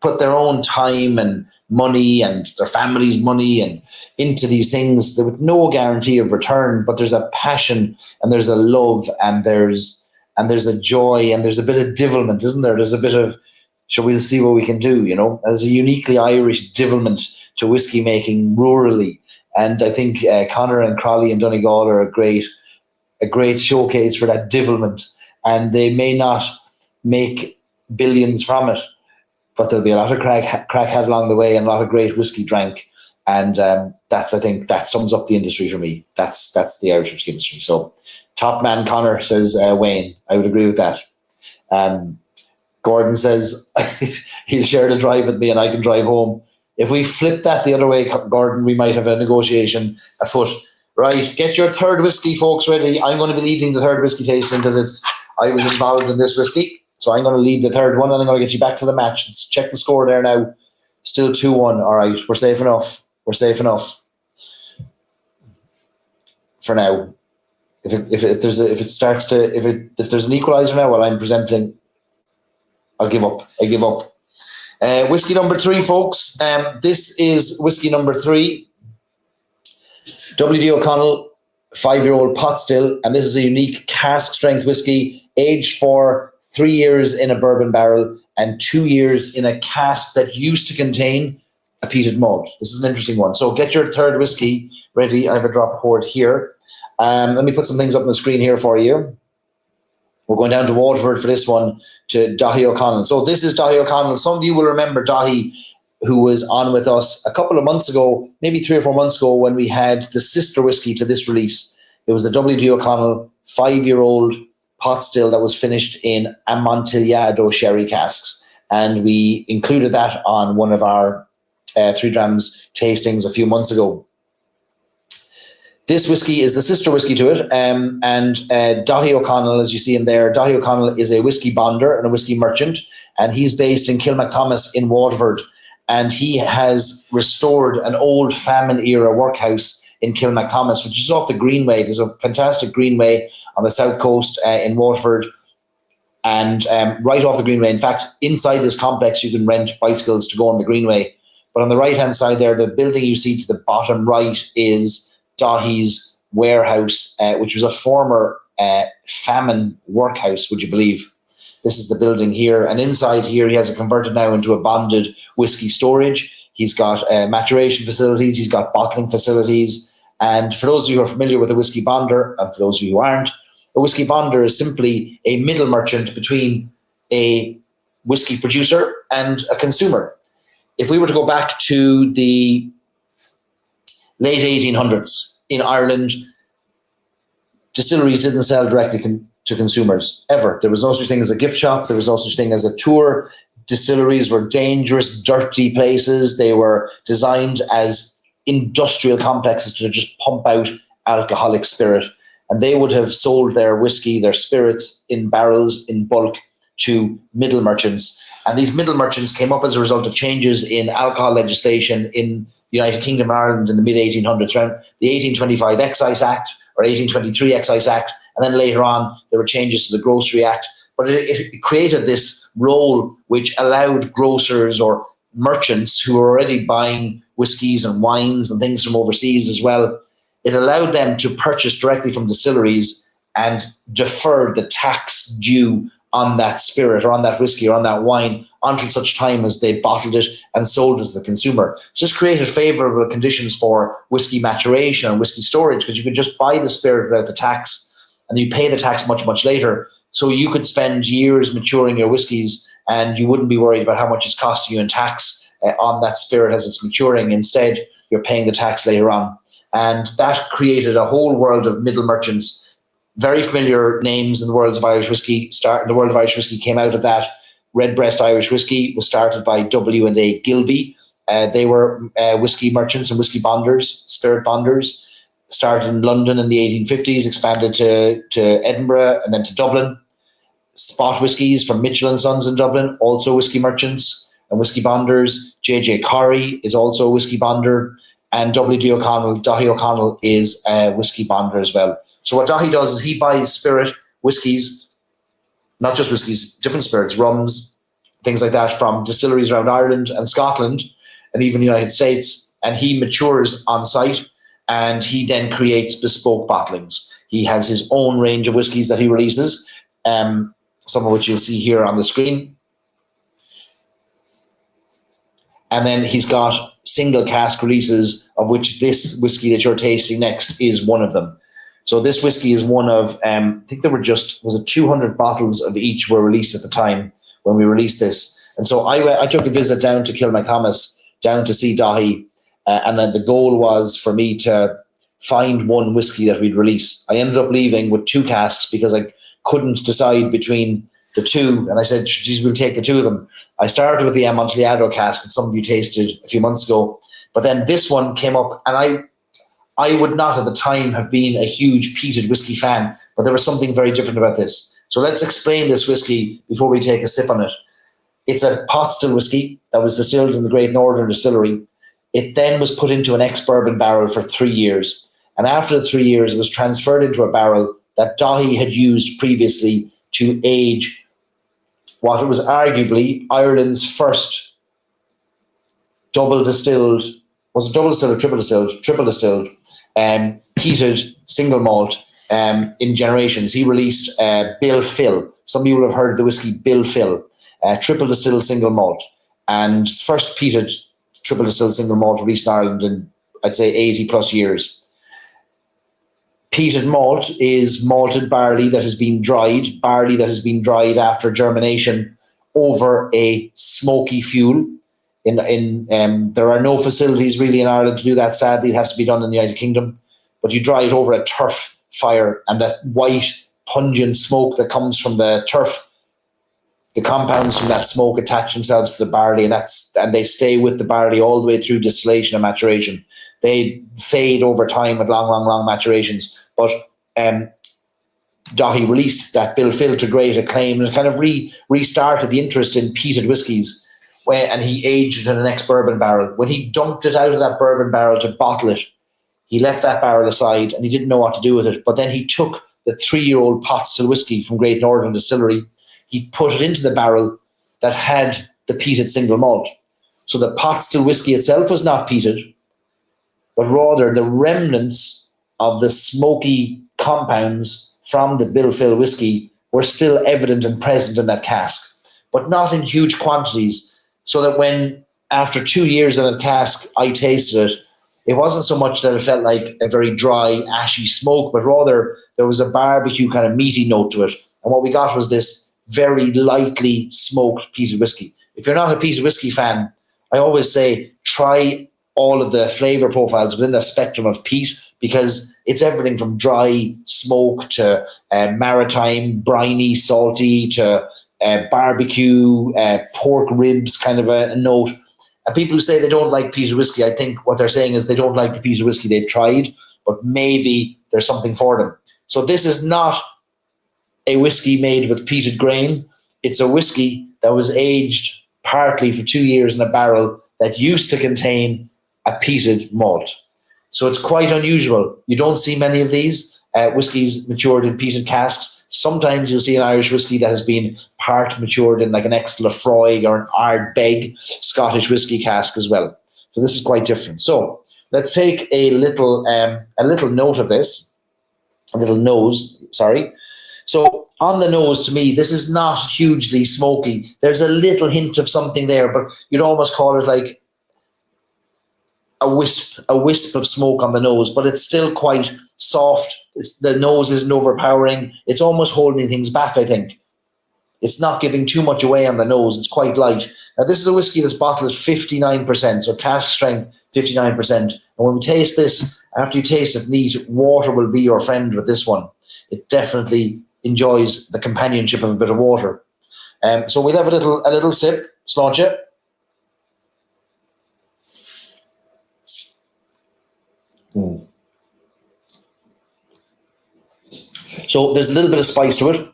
S1: put their own time and money and their family's money and into these things with no guarantee of return. But there's a passion, and there's a love, and there's a joy, and there's a bit of divilment, isn't there? There's a bit of, shall we see what we can do? There's a uniquely Irish divilment to whiskey making rurally, and I think Conor and Crawley and Donegal are a great showcase for that divilment. And they may not make billions from it, but there'll be a lot of crack had along the way, and a lot of great whiskey drank. And I think that sums up the industry for me. That's the Irish whiskey industry. So top man Conor, says Wayne. I would agree with that. Gordon says he'll share the drive with me and I can drive home. If we flip that the other way, Gordon, we might have a negotiation afoot. Right, get your third whiskey, folks, ready. I'm going to be leading the third whiskey tasting because I was involved in this whiskey. So I'm going to lead the third one, and I'm going to get you back to the match. Let's check the score there now. Still 2-1. All right, we're safe enough. We're safe enough for now. If there's an equalizer now while I'm presenting, I'll give up. I give up. Whiskey number 3, folks. This is whiskey number 3. W.D. O'Connell, 5-year-old pot still, and this is a unique cask strength whiskey, aged for 3 years in a bourbon barrel and 2 years in a cask that used to contain a peated malt. This is an interesting one. So get your third whiskey ready. I have a drop poured here. Let me put some things up on the screen here for you. We're going down to Waterford for this one, to Daithí O'Connell. So this is Daithí O'Connell. Some of you will remember Daithí, who was on with us a couple of months ago, maybe 3 or 4 months ago, when we had the sister whiskey to this release. It was a W.D. O'Connell 5-year-old pot still that was finished in Amontillado sherry casks. And we included that on one of our 3 Drams tastings a few months ago. This whiskey is the sister whiskey to it. And Daithí O'Connell, as you see in there, Daithí O'Connell is a whiskey bonder and a whiskey merchant. And he's based in Kilmacthomas in Waterford. And he has restored an old famine-era workhouse in Kilmacthomas, which is off the Greenway. There's a fantastic Greenway on the south coast in Waterford, and right off the Greenway. In fact, inside this complex, you can rent bicycles to go on the Greenway. But on the right-hand side there, the building you see to the bottom right is Daithí's warehouse, which was a former famine workhouse, would you believe? This is the building here. And inside here, he has it converted now into a bonded whiskey storage. He's got maturation facilities. He's got bottling facilities. And for those of you who are familiar with a whiskey bonder, and for those of you who aren't, a whiskey bonder is simply a middle merchant between a whiskey producer and a consumer. if we were to go back to the late 1800s in Ireland, distilleries didn't sell directly to consumers ever. There was no such thing as a gift shop. There was no such thing as a tour. Distilleries were dangerous, dirty places. They were designed as industrial complexes to just pump out alcoholic spirit. And they would have sold their whiskey, their spirits in barrels in bulk to middle merchants. And these middle merchants came up as a result of changes in alcohol legislation in the United Kingdom and Ireland in the mid-1800s, around the 1825 Excise Act or 1823 Excise Act. And then later on, there were changes to the Grocery Act. But it created this role which allowed grocers or merchants who were already buying whiskies and wines and things from overseas as well. It allowed them to purchase directly from distilleries and defer the tax due on that spirit or on that whiskey or on that wine until such time as they bottled it and sold it to the consumer. It just created favorable conditions for whiskey maturation and whiskey storage, because you could just buy the spirit without the tax and you pay the tax much, much later. So you could spend years maturing your whiskies and you wouldn't be worried about how much it's costing you in tax on that spirit as it's maturing. Instead, you're paying the tax later on. And that created a whole world of middle merchants. Very familiar names in the world of Irish whiskey. The world of Irish whiskey came out of that. Redbreast Irish Whiskey was started by W&A Gilby. They were whiskey merchants and whiskey bonders, spirit bonders. Started in London in the 1850s, expanded to Edinburgh and then to Dublin. Spot whiskies from Mitchell & Sons in Dublin, also whiskey merchants and whiskey bonders. J.J. Corrie is also a whiskey bonder. And W.D. O'Connell, Daithí O'Connell is a whiskey bonder as well. So what Daithí does is he buys spirit, whiskies, not just whiskies, different spirits, rums, things like that from distilleries around Ireland and Scotland and even the United States. And he matures on site and he then creates bespoke bottlings. He has his own range of whiskies that he releases, some of which you'll see here on the screen. And then he's got single cask releases, of which this whiskey that you're tasting next is one of them. So this whiskey is one of, I think there were 200 bottles of each were released at the time when we released this. And so I took a visit down to Kilmacthomas, down to see Daithí, and then the goal was for me to find one whiskey that we'd release. I ended up leaving with 2 casks because I couldn't decide between the 2, and I said, geez, we'll take the 2 of them. I started with the Amontillado cask that some of you tasted a few months ago, but then this one came up, and I would not at the time have been a huge peated whiskey fan, but there was something very different about this. So let's explain this whiskey before we take a sip on it. It's a pot still whiskey that was distilled in the Great Northern Distillery. It then was put into an ex-bourbon barrel for 3 years, and after the 3 years, it was transferred into a barrel that Daithí had used previously to age what was arguably Ireland's first double distilled, was it double distilled or triple distilled? Triple distilled, peated single malt in generations. He released Bill Phil. Some people have heard of the whiskey Bill Phil, triple distilled single malt, and first peated triple distilled single malt released in Ireland in, I'd say, 80 plus years. Peated malt is malted barley that has been dried after germination over a smoky fuel. There are no facilities really in Ireland to do that, sadly. It has to be done in the United Kingdom. But you dry it over a turf fire, and that white, pungent smoke that comes from the turf, the compounds from that smoke attach themselves to the barley, and they stay with the barley all the way through distillation and maturation. They fade over time with long maturations. But Daithí released that Bill Phil to great acclaim, and it kind of restarted the interest in peated whiskies. And he aged it in an ex-bourbon barrel. When he dumped it out of that bourbon barrel to bottle it, he left that barrel aside and he didn't know what to do with it. But then he took the 3-year-old pot still whiskey from Great Northern Distillery. He put it into the barrel that had the peated single malt. So the pot still whiskey itself was not peated, but rather the remnants of the smoky compounds from the Bill Phil whiskey were still evident and present in that cask, but not in huge quantities. So that when, after 2 years in a cask, I tasted it, it wasn't so much that it felt like a very dry, ashy smoke, but rather there was a barbecue kind of meaty note to it. And what we got was this very lightly smoked peated whiskey. If you're not a peated whiskey fan, I always say try all of the flavor profiles within the spectrum of peat, because it's everything from dry, smoke to maritime, briny, salty to barbecue, pork ribs, kind of a note. And people who say they don't like peated whiskey, I think what they're saying is they don't like the peated whiskey they've tried, but maybe there's something for them. So this is not a whiskey made with peated grain. It's a whiskey that was aged partly for 2 years in a barrel that used to contain a peated malt. So it's quite unusual. You don't see many of these whiskies matured in peated casks. Sometimes you'll see an Irish whiskey that has been part matured in like an ex-Lafroig or an Ardbeg Scottish whiskey cask as well. So this is quite different. So let's take a little note of this, a little nose, sorry. So on the nose, to me, this is not hugely smoky. There's a little hint of something there, but you'd almost call it like a wisp of smoke on the nose, but it's still quite soft. The nose isn't overpowering. It's almost holding things back, I think. It's not giving too much away on the nose. It's quite light. Now, this is a whiskey that's bottled at 59%, so cask strength, 59%. And when we taste this, after you taste it neat, water will be your friend with this one. It definitely enjoys the companionship of a bit of water. So we'll have a little sip, Sláinte. So there's a little bit of spice to it.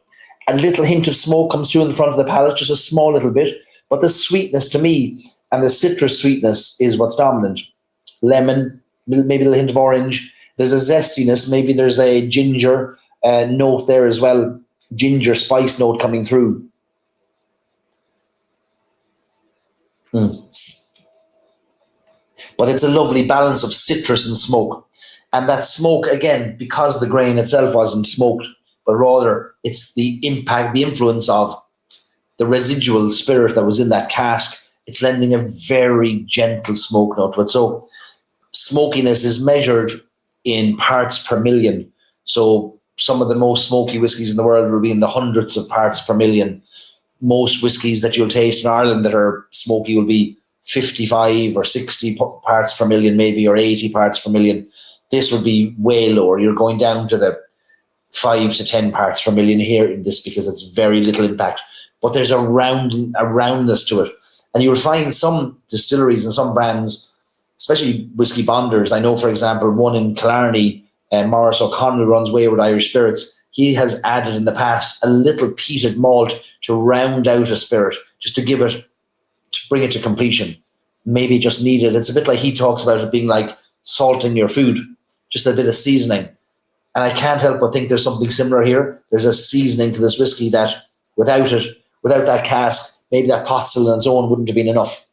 S1: A little hint of smoke comes through in the front of the palate, just a small little bit. But the sweetness to me, and the citrus sweetness, is what's dominant. Lemon, maybe a little hint of orange. There's a zestiness. Maybe there's a ginger note there as well. Ginger spice note coming through. But it's a lovely balance of citrus and smoke. And that smoke, again, because the grain itself wasn't smoked, but rather it's the impact, the influence of the residual spirit that was in that cask. It's lending a very gentle smoke note to it. So smokiness is measured in parts per million. So some of the most smoky whiskies in the world will be in the hundreds of parts per million. Most whiskies that you'll taste in Ireland that are smoky will be 55 or 60 parts per million, maybe, or 80 parts per million. This would be way lower. You're going down to the 5 to 10 parts per million here in this, because it's very little impact. But there's a roundness to it. And you'll find some distilleries and some brands, especially whiskey bonders. I know, for example, one in Killarney, Maurice O'Connell, runs Wayward Irish Spirits. He has added in the past a little peated malt to round out a spirit, just to give it, to bring it to completion. Maybe just needed. It's a bit like he talks about it being like salting your food, just a bit of seasoning. And I can't help but think there's something similar here. There's a seasoning to this whiskey that without that cask, maybe that pot still on its own wouldn't have been enough.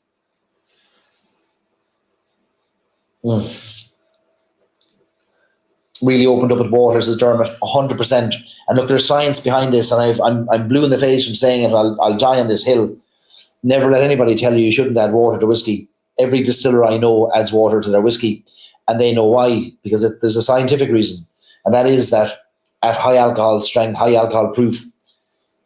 S1: Really opened up at water, says Dermot, 100%. And look, there's science behind this, and I'm blue in the face from saying it. I'll die on this hill. Never let anybody tell you shouldn't add water to whiskey. Every distiller I know adds water to their whiskey, and they know why, because there's a scientific reason. And that is that at high alcohol strength, high alcohol proof,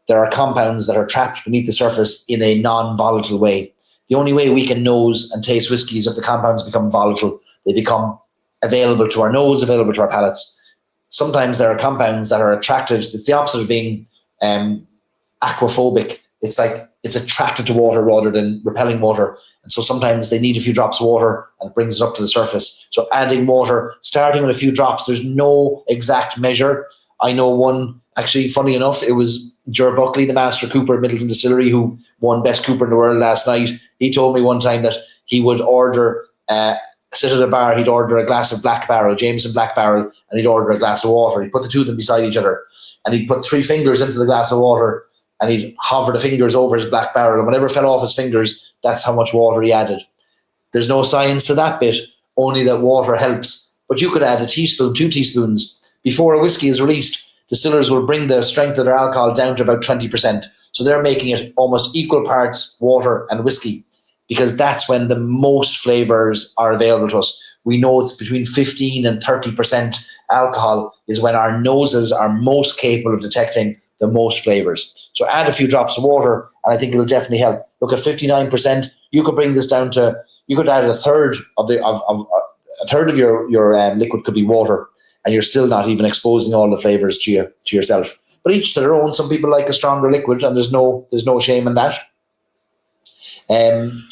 S1: there are compounds that are trapped beneath the surface in a non-volatile way. The only way we can nose and taste whiskey is if the compounds become volatile. They become available to our nose, available to our palates. Sometimes there are compounds that are attracted. It's the opposite of being aquaphobic. It's like it's attracted to water rather than repelling water. And so sometimes they need a few drops of water and it brings it up to the surface. So adding water, starting with a few drops, there's no exact measure. I know one, actually, funny enough, it was Ger Buckley, the master cooper at Middleton Distillery, who won Best Cooper in the World last night. He told me one time that he would order, sit at a bar, he'd order a glass of Black Barrel, Jameson Black Barrel, and he'd order a glass of water. He'd put the two of them beside each other, and he'd put 3 fingers into the glass of water, and he'd hover the fingers over his Black Barrel, and whatever fell off his fingers, that's how much water he added. There's no science to that bit, only that water helps. But you could add a teaspoon, 2 teaspoons. Before a whiskey is released, distillers will bring the strength of their alcohol down to about 20%. So they're making it almost equal parts water and whiskey, because that's when the most flavors are available to us. We know it's between 15 and 30% alcohol is when our noses are most capable of detecting the most flavors. So add a few drops of water, and I think it'll definitely help. Look, at 59%, you could bring this down to, you could add a third of your liquid could be water, and you're still not even exposing all the flavors to yourself. But each to their own. Some people like a stronger liquid, and there's no shame in that.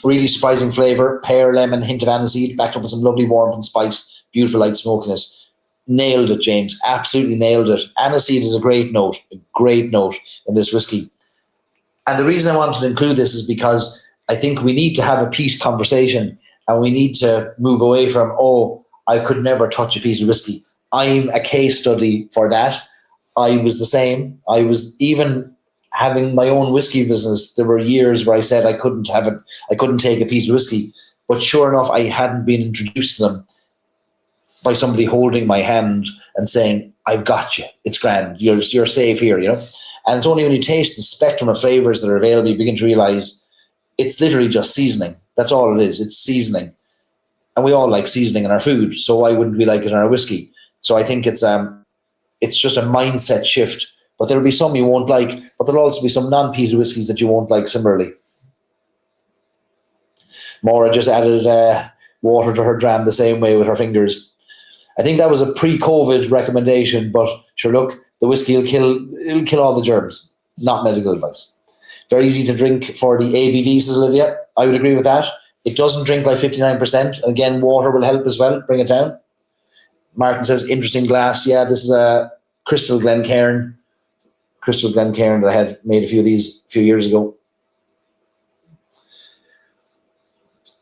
S1: Really surprising flavor: pear, lemon, hint of aniseed, backed up with some lovely warmth and spice. Beautiful light smokiness. Nailed it, James. Absolutely nailed it. Aniseed is a great note in this whiskey. And the reason I wanted to include this is because I think we need to have a peat conversation, and we need to move away from, oh, I could never touch a piece of whiskey. I'm a case study for that. I was the same. I was even having my own whiskey business. There were years where I said I couldn't take a piece of whiskey. But sure enough, I hadn't been introduced to them by somebody holding my hand and saying, I've got you. It's grand. You're safe here, you know? And it's only when you taste the spectrum of flavors that are available, you begin to realize it's literally just seasoning. That's all it is. It's seasoning. And we all like seasoning in our food, so why wouldn't we like it in our whiskey? So I think it's just a mindset shift. But there'll be some you won't like, but there'll also be some non-peated whiskies that you won't like similarly. Maura just added water to her dram the same way with her fingers. I think that was a pre-COVID recommendation, but sure, look, the whiskey will kill all the germs. Not medical advice. Very easy to drink for the ABV, says Olivia. I would agree with that. It doesn't drink like 59%. And again, water will help as well, bring it down. Martin says, interesting glass. Yeah, this is a Crystal Glencairn. Crystal Glencairn that I had made a few of these a few years ago.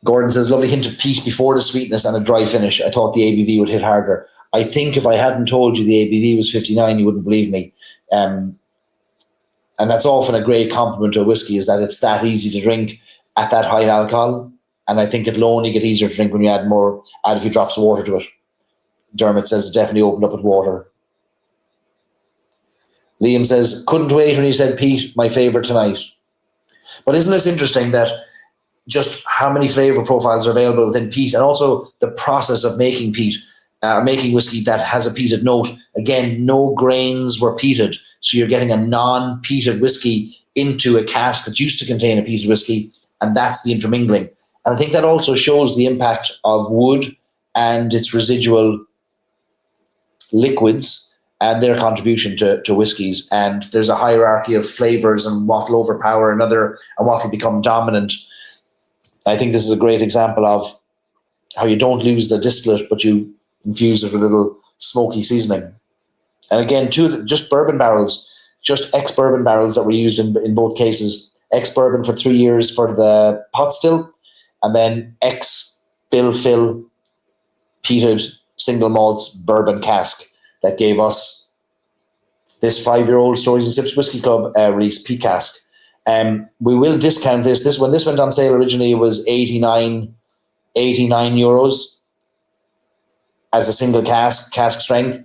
S1: Gordon says, lovely hint of peat before the sweetness and a dry finish. I thought the ABV would hit harder. I think if I hadn't told you the ABV was 59, you wouldn't believe me. And that's often a great compliment to a whiskey, is that it's that easy to drink at that high in alcohol. And I think it'll only get easier to drink when you add a few drops of water to it. Dermot says it definitely opened up with water. Liam says, couldn't wait when you said peat, my favourite tonight. But isn't this interesting that just how many flavour profiles are available within peat, and also the process of making peat, making whiskey that has a peated note. Again, no grains were peated. So you're getting a non-peated whiskey into a cask that used to contain a peated whiskey, and that's the intermingling. And I think that also shows the impact of wood and its residual liquids and their contribution to whiskies. And there's a hierarchy of flavours and what will overpower another and what will become dominant. I think this is a great example of how you don't lose the distillate, but you infuse it with a little smoky seasoning. And again, just bourbon barrels, just ex-bourbon barrels that were used in both cases. Ex-bourbon for 3 years for the pot still, and then ex-bill fill peated single malts bourbon cask that gave us this 5-year-old Stories and Sips Whiskey Club release, peat cask. We will discount this. When this went on sale originally, it was 89 euros as a single cask strength.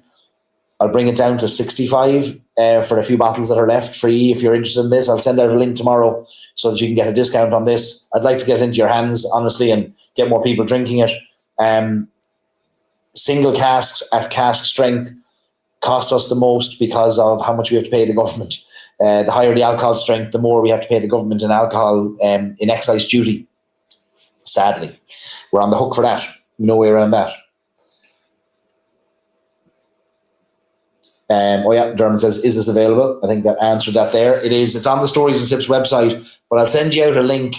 S1: I'll bring it down to 65 for a few bottles that are left free. If you're interested in this, I'll send out a link tomorrow so that you can get a discount on this. I'd like to get it into your hands, honestly, and get more people drinking it. Single casks at cask strength cost us the most because of how much we have to pay the government. The higher the alcohol strength, the more we have to pay the government in alcohol in excise duty. Sadly, we're on the hook for that. No way around that. Dermot says, is this available? I think that answered that there. It is. It's on the Stories and Sips website, but I'll send you out a link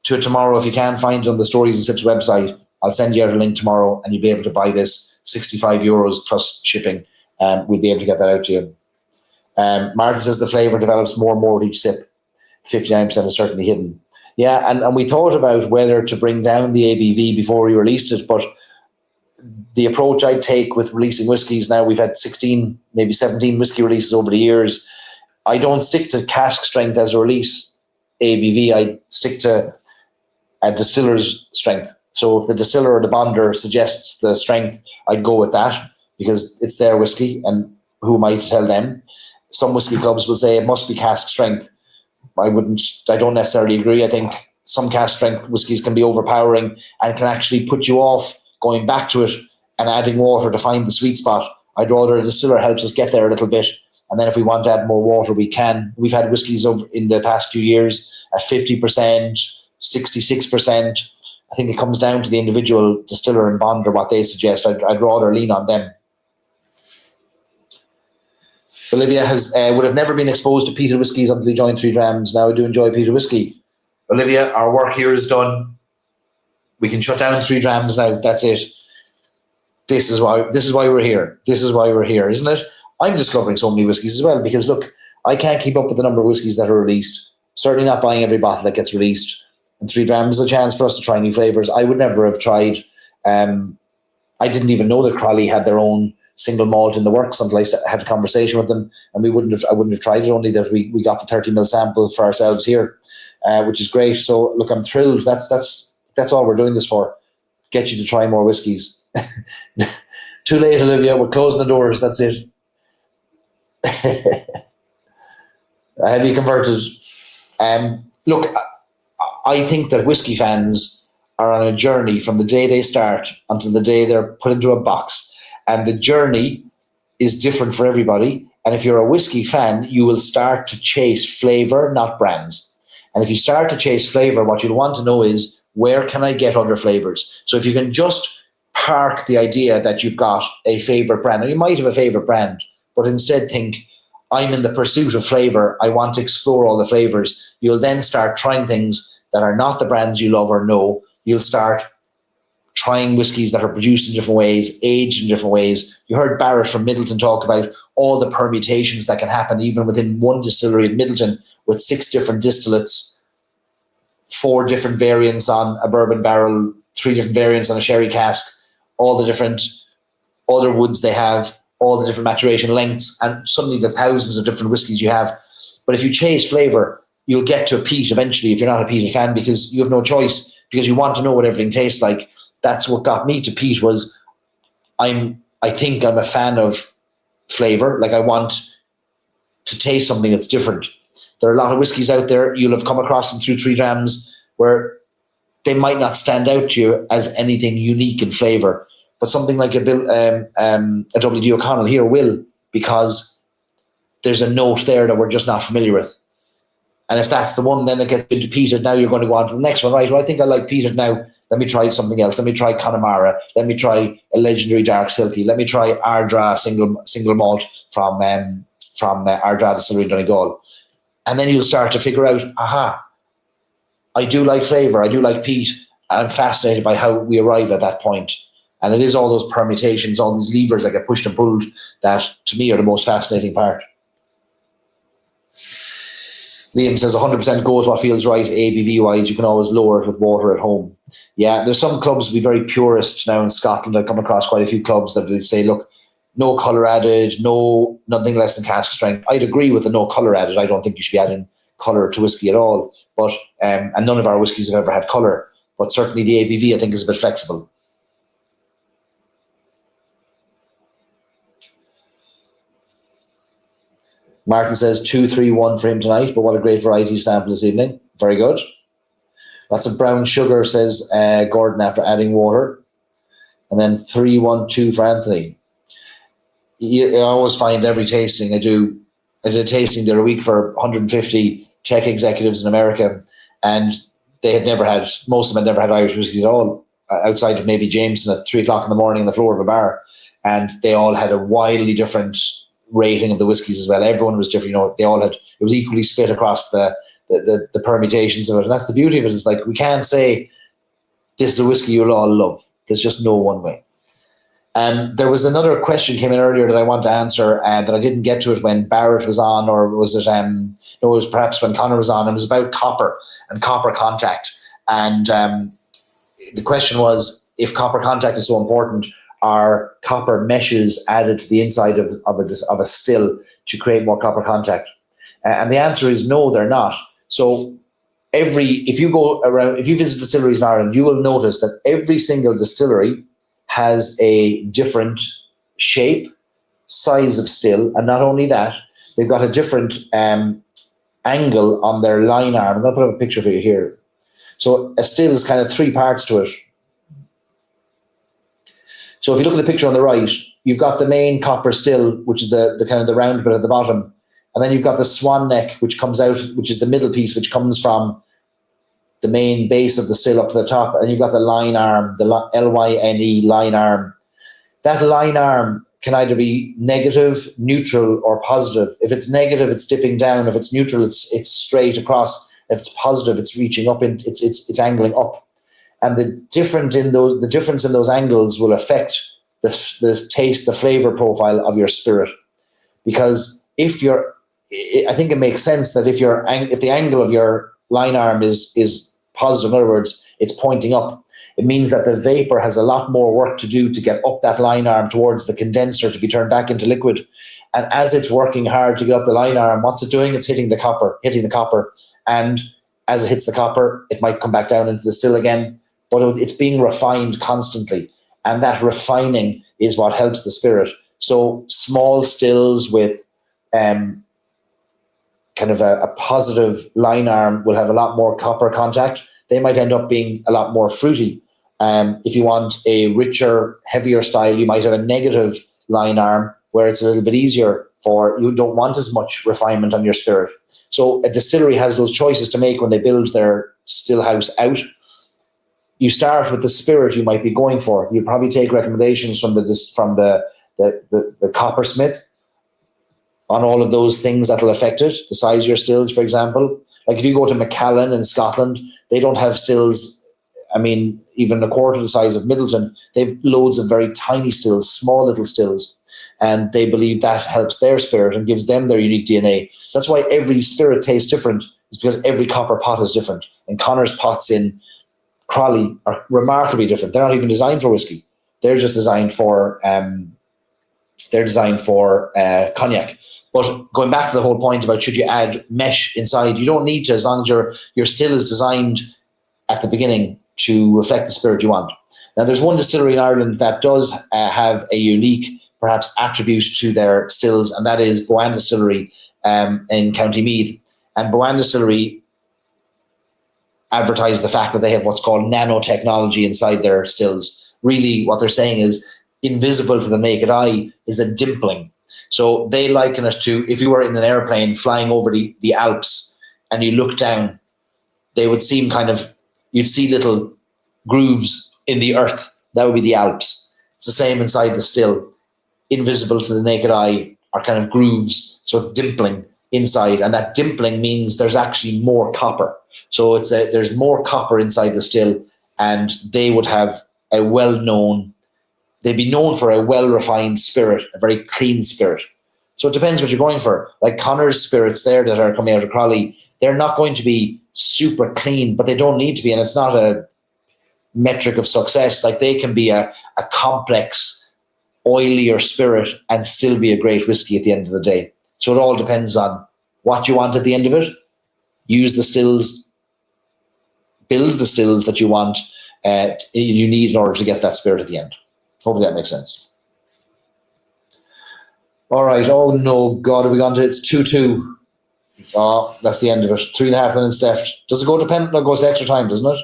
S1: to it tomorrow. If you can't find it on the Stories and Sips website, I'll send you out a link tomorrow and you'll be able to buy this 65 euros plus shipping. We'll be able to get that out to you. Martin says the flavour develops more and more with each sip. 59% is certainly hidden. Yeah, and we thought about whether to bring down the ABV before we released it, but the approach I take with releasing whiskies now, we've had 16, maybe 17 whiskey releases over the years. I don't stick to cask strength as a release ABV. I stick to a distiller's strength. So if the distiller or the bonder suggests the strength, I'd go with that because it's their whiskey and who am I to tell them? Some whiskey clubs will say it must be cask strength. I don't necessarily agree. I think some cask strength whiskies can be overpowering and can actually put you off going back to it and adding water to find the sweet spot. I'd rather a distiller helps us get there a little bit. And then if we want to add more water, we can. We've had whiskies over in the past few years at 50%, 66%. I think it comes down to the individual distiller and bonder, what they suggest. I'd rather lean on them. Olivia would have never been exposed to peated whiskies until he joined 3 Drams. Now I do enjoy peated whiskey. Olivia, our work here is done. We can shut down 3 Drams now. That's it. This is why we're here. This is why we're here, isn't it? I'm discovering so many whiskies as well because, look, I can't keep up with the number of whiskies that are released. Certainly not buying every bottle that gets released. And 3 Drams is a chance for us to try new flavours. I would never have tried. I didn't even know that Crowley had their own single malt in the works until I had a conversation with them, and I wouldn't have tried it, only that we got the 30ml sample for ourselves here, which is great. So look, I'm thrilled. That's all we're doing this for. Get you to try more whiskies. Too late, Olivia. We're closing the doors. That's it. Have you converted? Look, I think that whiskey fans are on a journey from the day they start until the day they're put into a box. And the journey is different for everybody. And if you're a whiskey fan, you will start to chase flavor, not brands. And if you start to chase flavor, what you'll want to know is, where can I get other flavors? So if you can just park the idea that you've got a favorite brand, and you might have a favorite brand, but instead think, I'm in the pursuit of flavor. I want to explore all the flavors. You'll then start trying things that are not the brands you love or know. You'll start trying whiskies that are produced in different ways, aged in different ways. You heard Barrett from Middleton talk about all the permutations that can happen even within one distillery in Middleton with 6 different distillates, 4 different variants on a bourbon barrel, 3 different variants on a sherry cask, all the different other woods they have, all the different maturation lengths, and suddenly the thousands of different whiskies you have. But if you chase flavor, you'll get to a peat eventually if you're not a peated fan, because you have no choice, because you want to know what everything tastes like. That's what got me to peat. Was I think I'm a fan of flavor. Like, I want to taste something that's different. There are a lot of whiskies out there, you'll have come across them through 3 Drams, where they might not stand out to you as anything unique in flavor, but something like a W.D. O'Connell here will, because there's a note there that we're just not familiar with. And if that's the one then that gets into peated, now you're going to go on to the next one. Right, well, I think I like peated now. Let me try something else. Let me try Connemara. Let me try a legendary Dark Silky. Let me try Ardra single malt from Ardra Distillery in Donegal. And then you'll start to figure out, I do like flavour. I do like peat. And I'm fascinated by how we arrive at that point. And it is all those permutations, all these levers that get pushed and pulled that, to me, are the most fascinating part. Liam says 100% go with what feels right, ABV-wise. You can always lower it with water at home. Yeah, there's some clubs will be very purist now in Scotland. I've come across quite a few clubs that would say, look, no colour added, nothing less than cask strength. I'd agree with the no colour added. I don't think you should be adding colour to whiskey at all. But and none of our whiskies have ever had colour. But certainly the ABV, I think, is a bit flexible. Martin says 2-3-1 for him tonight, but what a great variety sample this evening. Very good. Lots of brown sugar, says Gordon, after adding water. And then 3-1-2 for Anthony. I always find every tasting I did a tasting the other week for 150 tech executives in America, and most of them had never had Irish whiskies at all, outside of maybe Jameson at 3 o'clock in the morning on the floor of a bar. And they all had a wildly different rating of the whiskies as well. Everyone was different. They all had, it was equally split across the permutations of it. And that's the beauty of it. It's like, we can't say this is a whiskey you'll all love. There's just no one way. There was another question came in earlier that I want to answer that I didn't get to it when Barrett was on, or was it, no, it was perhaps when Connor was on. It was about copper and copper contact. And the question was, if copper contact is so important, are copper meshes added to the inside of a still to create more copper contact? And the answer is no, they're not. So if you visit distilleries in Ireland, you will notice that every single distillery has a different shape, size of still, and not only that, they've got a different angle on their line arm. I'm going to put up a picture for you here. So a still is kind of 3 parts to it. So if you look at the picture on the right, you've got the main copper still, which is the kind of the round bit at the bottom. And then you've got the swan neck, which comes out, which is the middle piece, which comes from the main base of the still up to the top, and you've got the line arm, the LYNE line arm. That line arm can either be negative, neutral, or positive. If it's negative, it's dipping down. If it's neutral, it's straight across. If it's positive, it's reaching up, it's angling up. And the difference in those angles will affect the taste, the flavor profile of your spirit. Because I think it makes sense that if the angle of your line arm is positive, in other words, it's pointing up, it means that the vapor has a lot more work to do to get up that line arm towards the condenser to be turned back into liquid. And as it's working hard to get up the line arm, what's it doing? It's hitting the copper. And as it hits the copper, it might come back down into the still again, but it's being refined constantly. And that refining is what helps the spirit. So small stills with kind of a positive line arm will have a lot more copper contact. They might end up being a lot more fruity. If you want a richer, heavier style, you might have a negative line arm where it's a little bit easier you don't want as much refinement on your spirit. So a distillery has those choices to make when they build their still house out. You start with the spirit you might be going for. You probably take recommendations from the coppersmith on all of those things that will affect it. The size of your stills, for example. Like if you go to Macallan in Scotland, they don't have stills, even a quarter the size of Middleton. They have loads of very tiny stills, small little stills. And they believe that helps their spirit and gives them their unique DNA. That's why every spirit tastes different. It's because every copper pot is different. And Connor's pots in Crawley are remarkably different. They're not even designed for whiskey. They're just designed for cognac. But going back to the whole point about should you add mesh inside, you don't need to, as long as your still is designed at the beginning to reflect the spirit you want. Now, there's one distillery in Ireland that does have a unique, perhaps, attribute to their stills, and that is Boann Distillery in County Meath. And Boann Distillery advertise the fact that they have what's called nanotechnology inside their stills. Really, what they're saying is invisible to the naked eye is a dimpling. So they liken it to if you were in an airplane flying over the Alps and you look down, they would seem you'd see little grooves in the earth. That would be the Alps. It's the same inside the still. Invisible to the naked eye are kind of grooves. So it's dimpling inside. And that dimpling means there's actually more copper. So there's more copper inside the still, and they would have they'd be known for a well-refined spirit, a very clean spirit. So it depends what you're going for. Like Connor's spirits there that are coming out of Crawley, they're not going to be super clean, but they don't need to be, and it's not a metric of success. Like they can be a complex, oilier spirit and still be a great whiskey at the end of the day. So it all depends on what you want at the end of it. Use the stills, build the stills that you want, you need in order to get that spirit at the end. Hopefully that makes sense. All right. Oh, no, God, have we gone to it's 2-2. Oh, that's the end of it. 3.5 minutes left. Does it go to pen? No, it goes to extra time, doesn't it?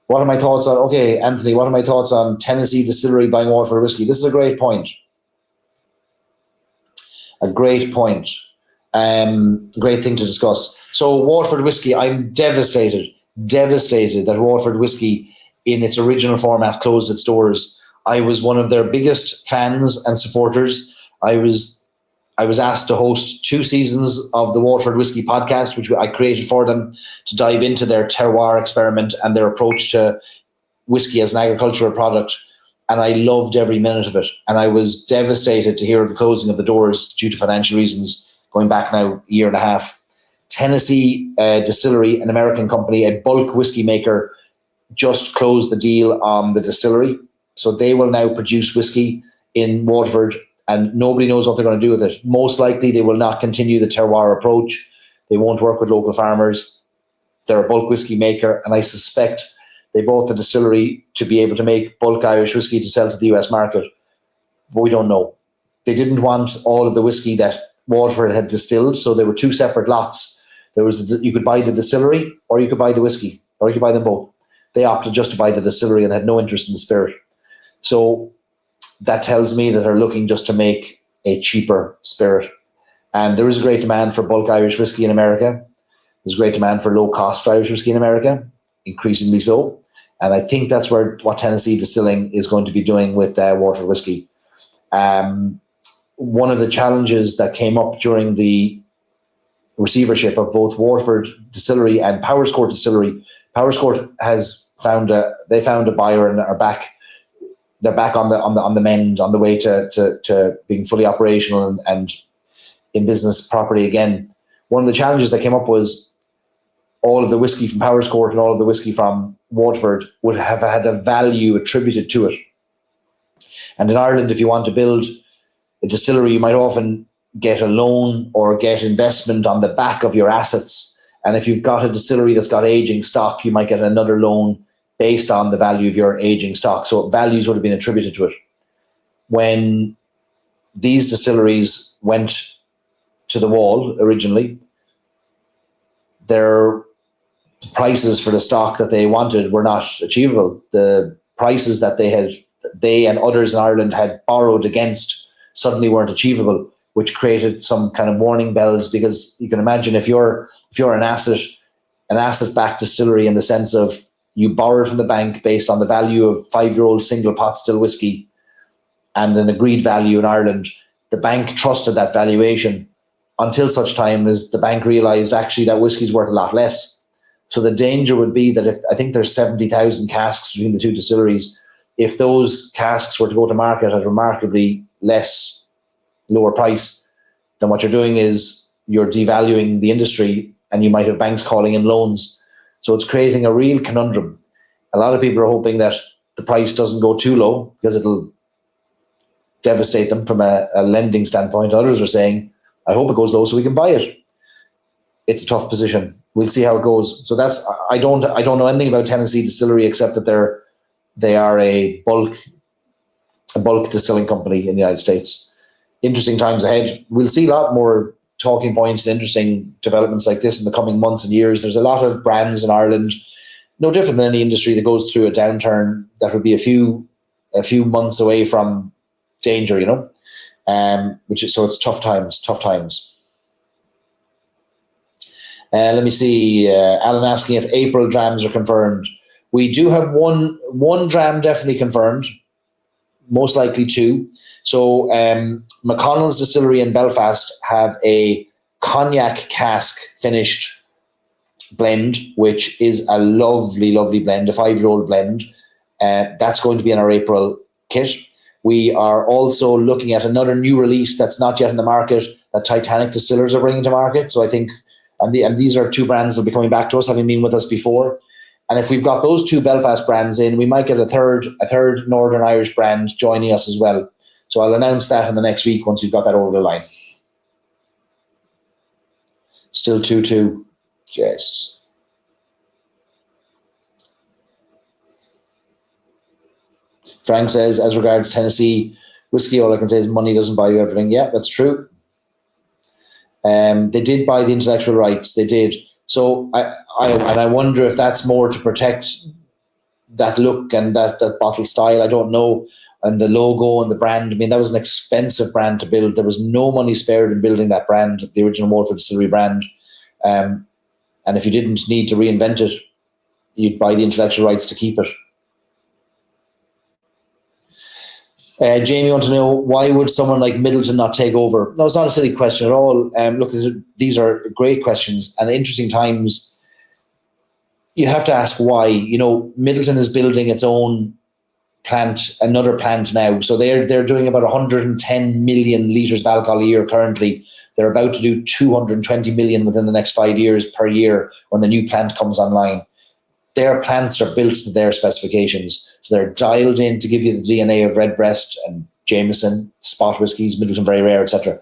S1: What are my thoughts on, okay, Anthony, what are my thoughts on Tennessee Distillery buying Waterford whiskey? This is a great point. A great point. Great thing to discuss. So Waterford whiskey, I'm devastated that Waterford whiskey in its original format closed its doors. I was one of their biggest fans and supporters. I was asked to host 2 seasons of the Waterford Whiskey podcast, which I created for them to dive into their terroir experiment and their approach to whiskey as an agricultural product. And I loved every minute of it. And I was devastated to hear of the closing of the doors due to financial reasons, going back now a year and a half. Tennessee Distillery, an American company, a bulk whiskey maker, just closed the deal on the distillery. So they will now produce whiskey in Waterford, and nobody knows what they're going to do with it. Most likely they will not continue the terroir approach. They won't work with local farmers. They're a bulk whiskey maker, and I suspect they bought the distillery to be able to make bulk Irish whiskey to sell to the US market. But we don't know. They didn't want all of the whiskey that Waterford had distilled, so there were 2 separate lots. You could buy the distillery or you could buy the whiskey, or you could buy them both. They opted just to buy the distillery and had no interest in the spirit. So that tells me that they're looking just to make a cheaper spirit. And there is a great demand for bulk Irish whiskey in America. There's great demand for low-cost Irish whiskey in America, increasingly so. And I think that's what Tennessee Distilling is going to be doing with Waterford whiskey. One of the challenges that came up during the receivership of both Waterford Distillery and Powerscourt Distillery, Powerscourt has found a buyer and are back. They're back on the mend, on the way to being fully operational and in business properly again. One of the challenges that came up was all of the whiskey from Powerscourt and all of the whiskey from Waterford would have had a value attributed to it. And in Ireland, if you want to build a distillery, you might often get a loan or get investment on the back of your assets. And if you've got a distillery that's got aging stock, you might get another loan based on the value of your aging stock. So values would have been attributed to it. When these distilleries went to the wall originally, their prices for the stock that they wanted were not achievable. The prices that they and others in Ireland had borrowed against suddenly weren't achievable, which created some kind of warning bells, because you can imagine if you're an asset-backed distillery in the sense of you borrowed from the bank based on the value of 5-year-old single pot still whiskey and an agreed value in Ireland, the bank trusted that valuation until such time as the bank realized actually that whiskey's worth a lot less. So the danger would be that if, I think there's 70,000 casks between the two distilleries, if those casks were to go to market at a remarkably lower price, then what you're doing is you're devaluing the industry and you might have banks calling in loans. So it's creating a real conundrum. A lot of people are hoping that the price doesn't go too low because it'll devastate them from a lending standpoint. Others are saying, I hope it goes low so we can buy it. It's a tough position. We'll see how it goes. So that's, I don't know anything about Tennessee Distillery except that they are a bulk distilling company in the United States. Interesting times ahead. We'll see a lot more talking points and interesting developments like this in the coming months and years. There's a lot of brands in Ireland, no different than any industry that goes through a downturn, that would be a few months away from danger, so it's tough times. Let me see. Alan asking if April drams are confirmed. We do have one dram definitely confirmed, most likely two. So McConnell's Distillery in Belfast have a cognac cask finished blend, which is a lovely, lovely blend, a 5-year-old blend. That's going to be in our April kit. We are also looking at another new release that's not yet in the market that Titanic Distillers are bringing to market. So I think, and these are two brands that will be coming back to us, having been with us before. And if we've got those two Belfast brands in, we might get a third Northern Irish brand joining us as well. So I'll announce that in the next week once we've got that over the line. Still 2-2. Yes. Frank says, as regards Tennessee whiskey, all I can say is money doesn't buy you everything. Yeah, that's true. They did buy the intellectual rights. They did. So I wonder if that's more to protect that look and that bottle style. I don't know. And the logo and the brand. I mean, that was an expensive brand to build. There was no money spared in building that brand, the original Waterford Distillery brand. And if you didn't need to reinvent it, you'd buy the intellectual rights to keep it. Jamie wants to know, why would someone like Middleton not take over? No, it's not a silly question at all. Look, these are great questions and interesting times. You have to ask why. Middleton is building its own plant, another plant now. So they're doing about 110 million litres of alcohol a year currently. They're about to do 220 million within the next 5 years per year when the new plant comes online. Their plants are built to their specifications. So they're dialed in to give you the DNA of Redbreast and Jameson, spot whiskies, Middleton Very Rare, etc.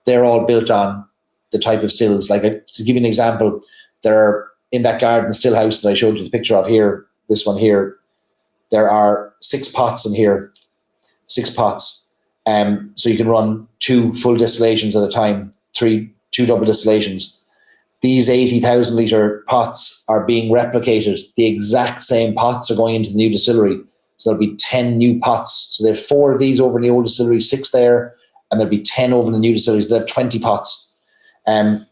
S1: They're all built on the type of stills. Like, to give you an example, they're in that garden still house that I showed you the picture of here, this one here. There are 6 pots in here, 6 pots. So you can run 2 full distillations at a time, 2 double distillations. These 80,000 litre pots are being replicated. The exact same pots are going into the new distillery. So there'll be 10 new pots. So there are 4 of these over in the old distillery, 6 there, and there'll be 10 over in the new distillery. So they have 20 pots.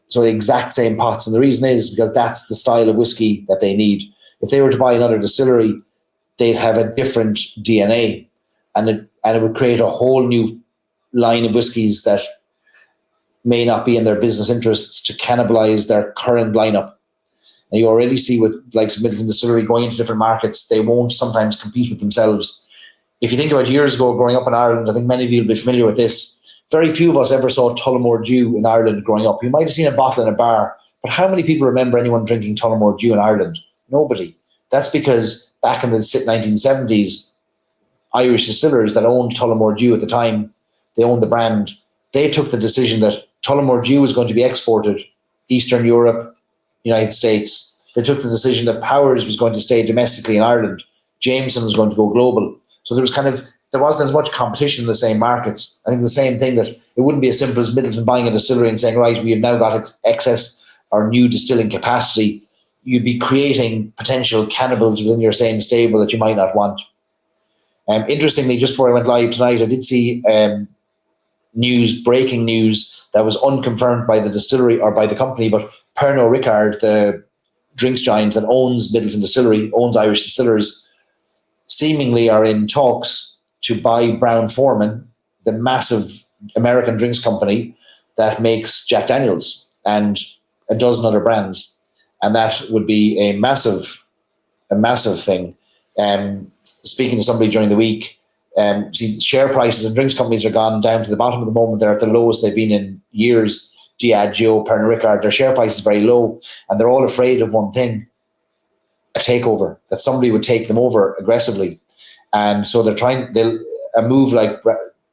S1: So the exact same pots. And the reason is because that's the style of whiskey that they need. If they were to buy another distillery, they'd have a different DNA, and it would create a whole new line of whiskies that may not be in their business interests to cannibalize their current lineup. And you already see with like Middleton Distillery going into different markets, they won't sometimes compete with themselves. If you think about years ago growing up in Ireland, I think many of you will be familiar with this. Very few of us ever saw Tullamore Dew in Ireland growing up. You might have seen a bottle in a bar, but how many people remember anyone drinking Tullamore Dew in Ireland? Nobody. That's because back in the 1970s, Irish distillers that owned Tullamore Dew at the time, they owned the brand, they took the decision that Tullamore Dew was going to be exported Eastern Europe, United States. They took the decision that Powers was going to stay domestically in Ireland. Jameson was going to go global. So there wasn't as much competition in the same markets. I think the same thing, that it wouldn't be as simple as Middleton buying a distillery and saying, right, we have now got excess or new distilling capacity. You'd be creating potential cannibals within your same stable that you might not want. Interestingly, just before I went live tonight, I did see breaking news that was unconfirmed by the distillery or by the company, but Pernod Ricard, the drinks giant that owns Middleton Distillery, owns Irish distillers, seemingly are in talks to buy Brown-Forman, the massive American drinks company that makes Jack Daniels and a dozen other brands. And that would be a massive thing. Speaking to somebody during the week, see, share prices in drinks companies are gone down to the bottom at the moment. They're at the lowest they've been in years. Diageo, Pernod Ricard, their share price is very low, and they're all afraid of one thing: a takeover, that somebody would take them over aggressively. And so a move like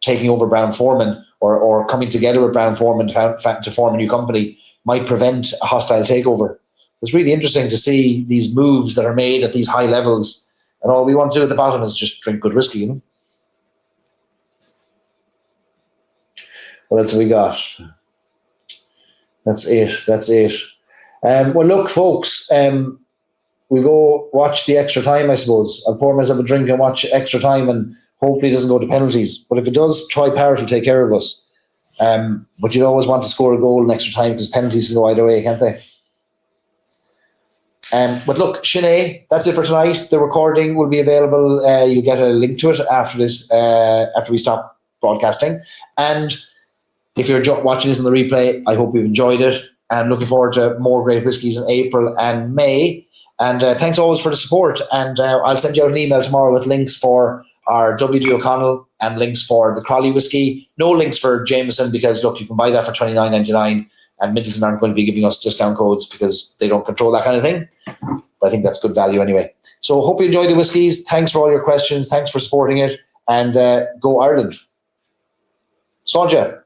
S1: taking over Brown-Forman or coming together with Brown-Forman to form a new company might prevent a hostile takeover. It's really interesting to see these moves that are made at these high levels, and all we want to do at the bottom is just drink good whiskey, you know? What else have we got? That's it. Well, look, folks, we go watch the extra time, I suppose. I'll pour myself a drink and watch extra time, and hopefully it doesn't go to penalties. But if it does, Troy Parrott will take care of us. But you'd always want to score a goal in extra time because penalties can go either way, can't they? But look, Sinead, that's it for tonight. The recording will be available. You'll get a link to it after this, after we stop broadcasting. And if you're watching this in the replay, I hope you've enjoyed it, and looking forward to more great whiskies in April and May. And thanks always for the support. And I'll send you out an email tomorrow with links for our WD O'Connell and links for the Crawley whiskey. No links for Jameson because, look, you can buy that for $29.99, and Middleton aren't going to be giving us discount codes because they don't control that kind of thing. But I think that's good value anyway. So hope you enjoyed the whiskies. Thanks for all your questions. Thanks for supporting it. And go Ireland. Slàinte.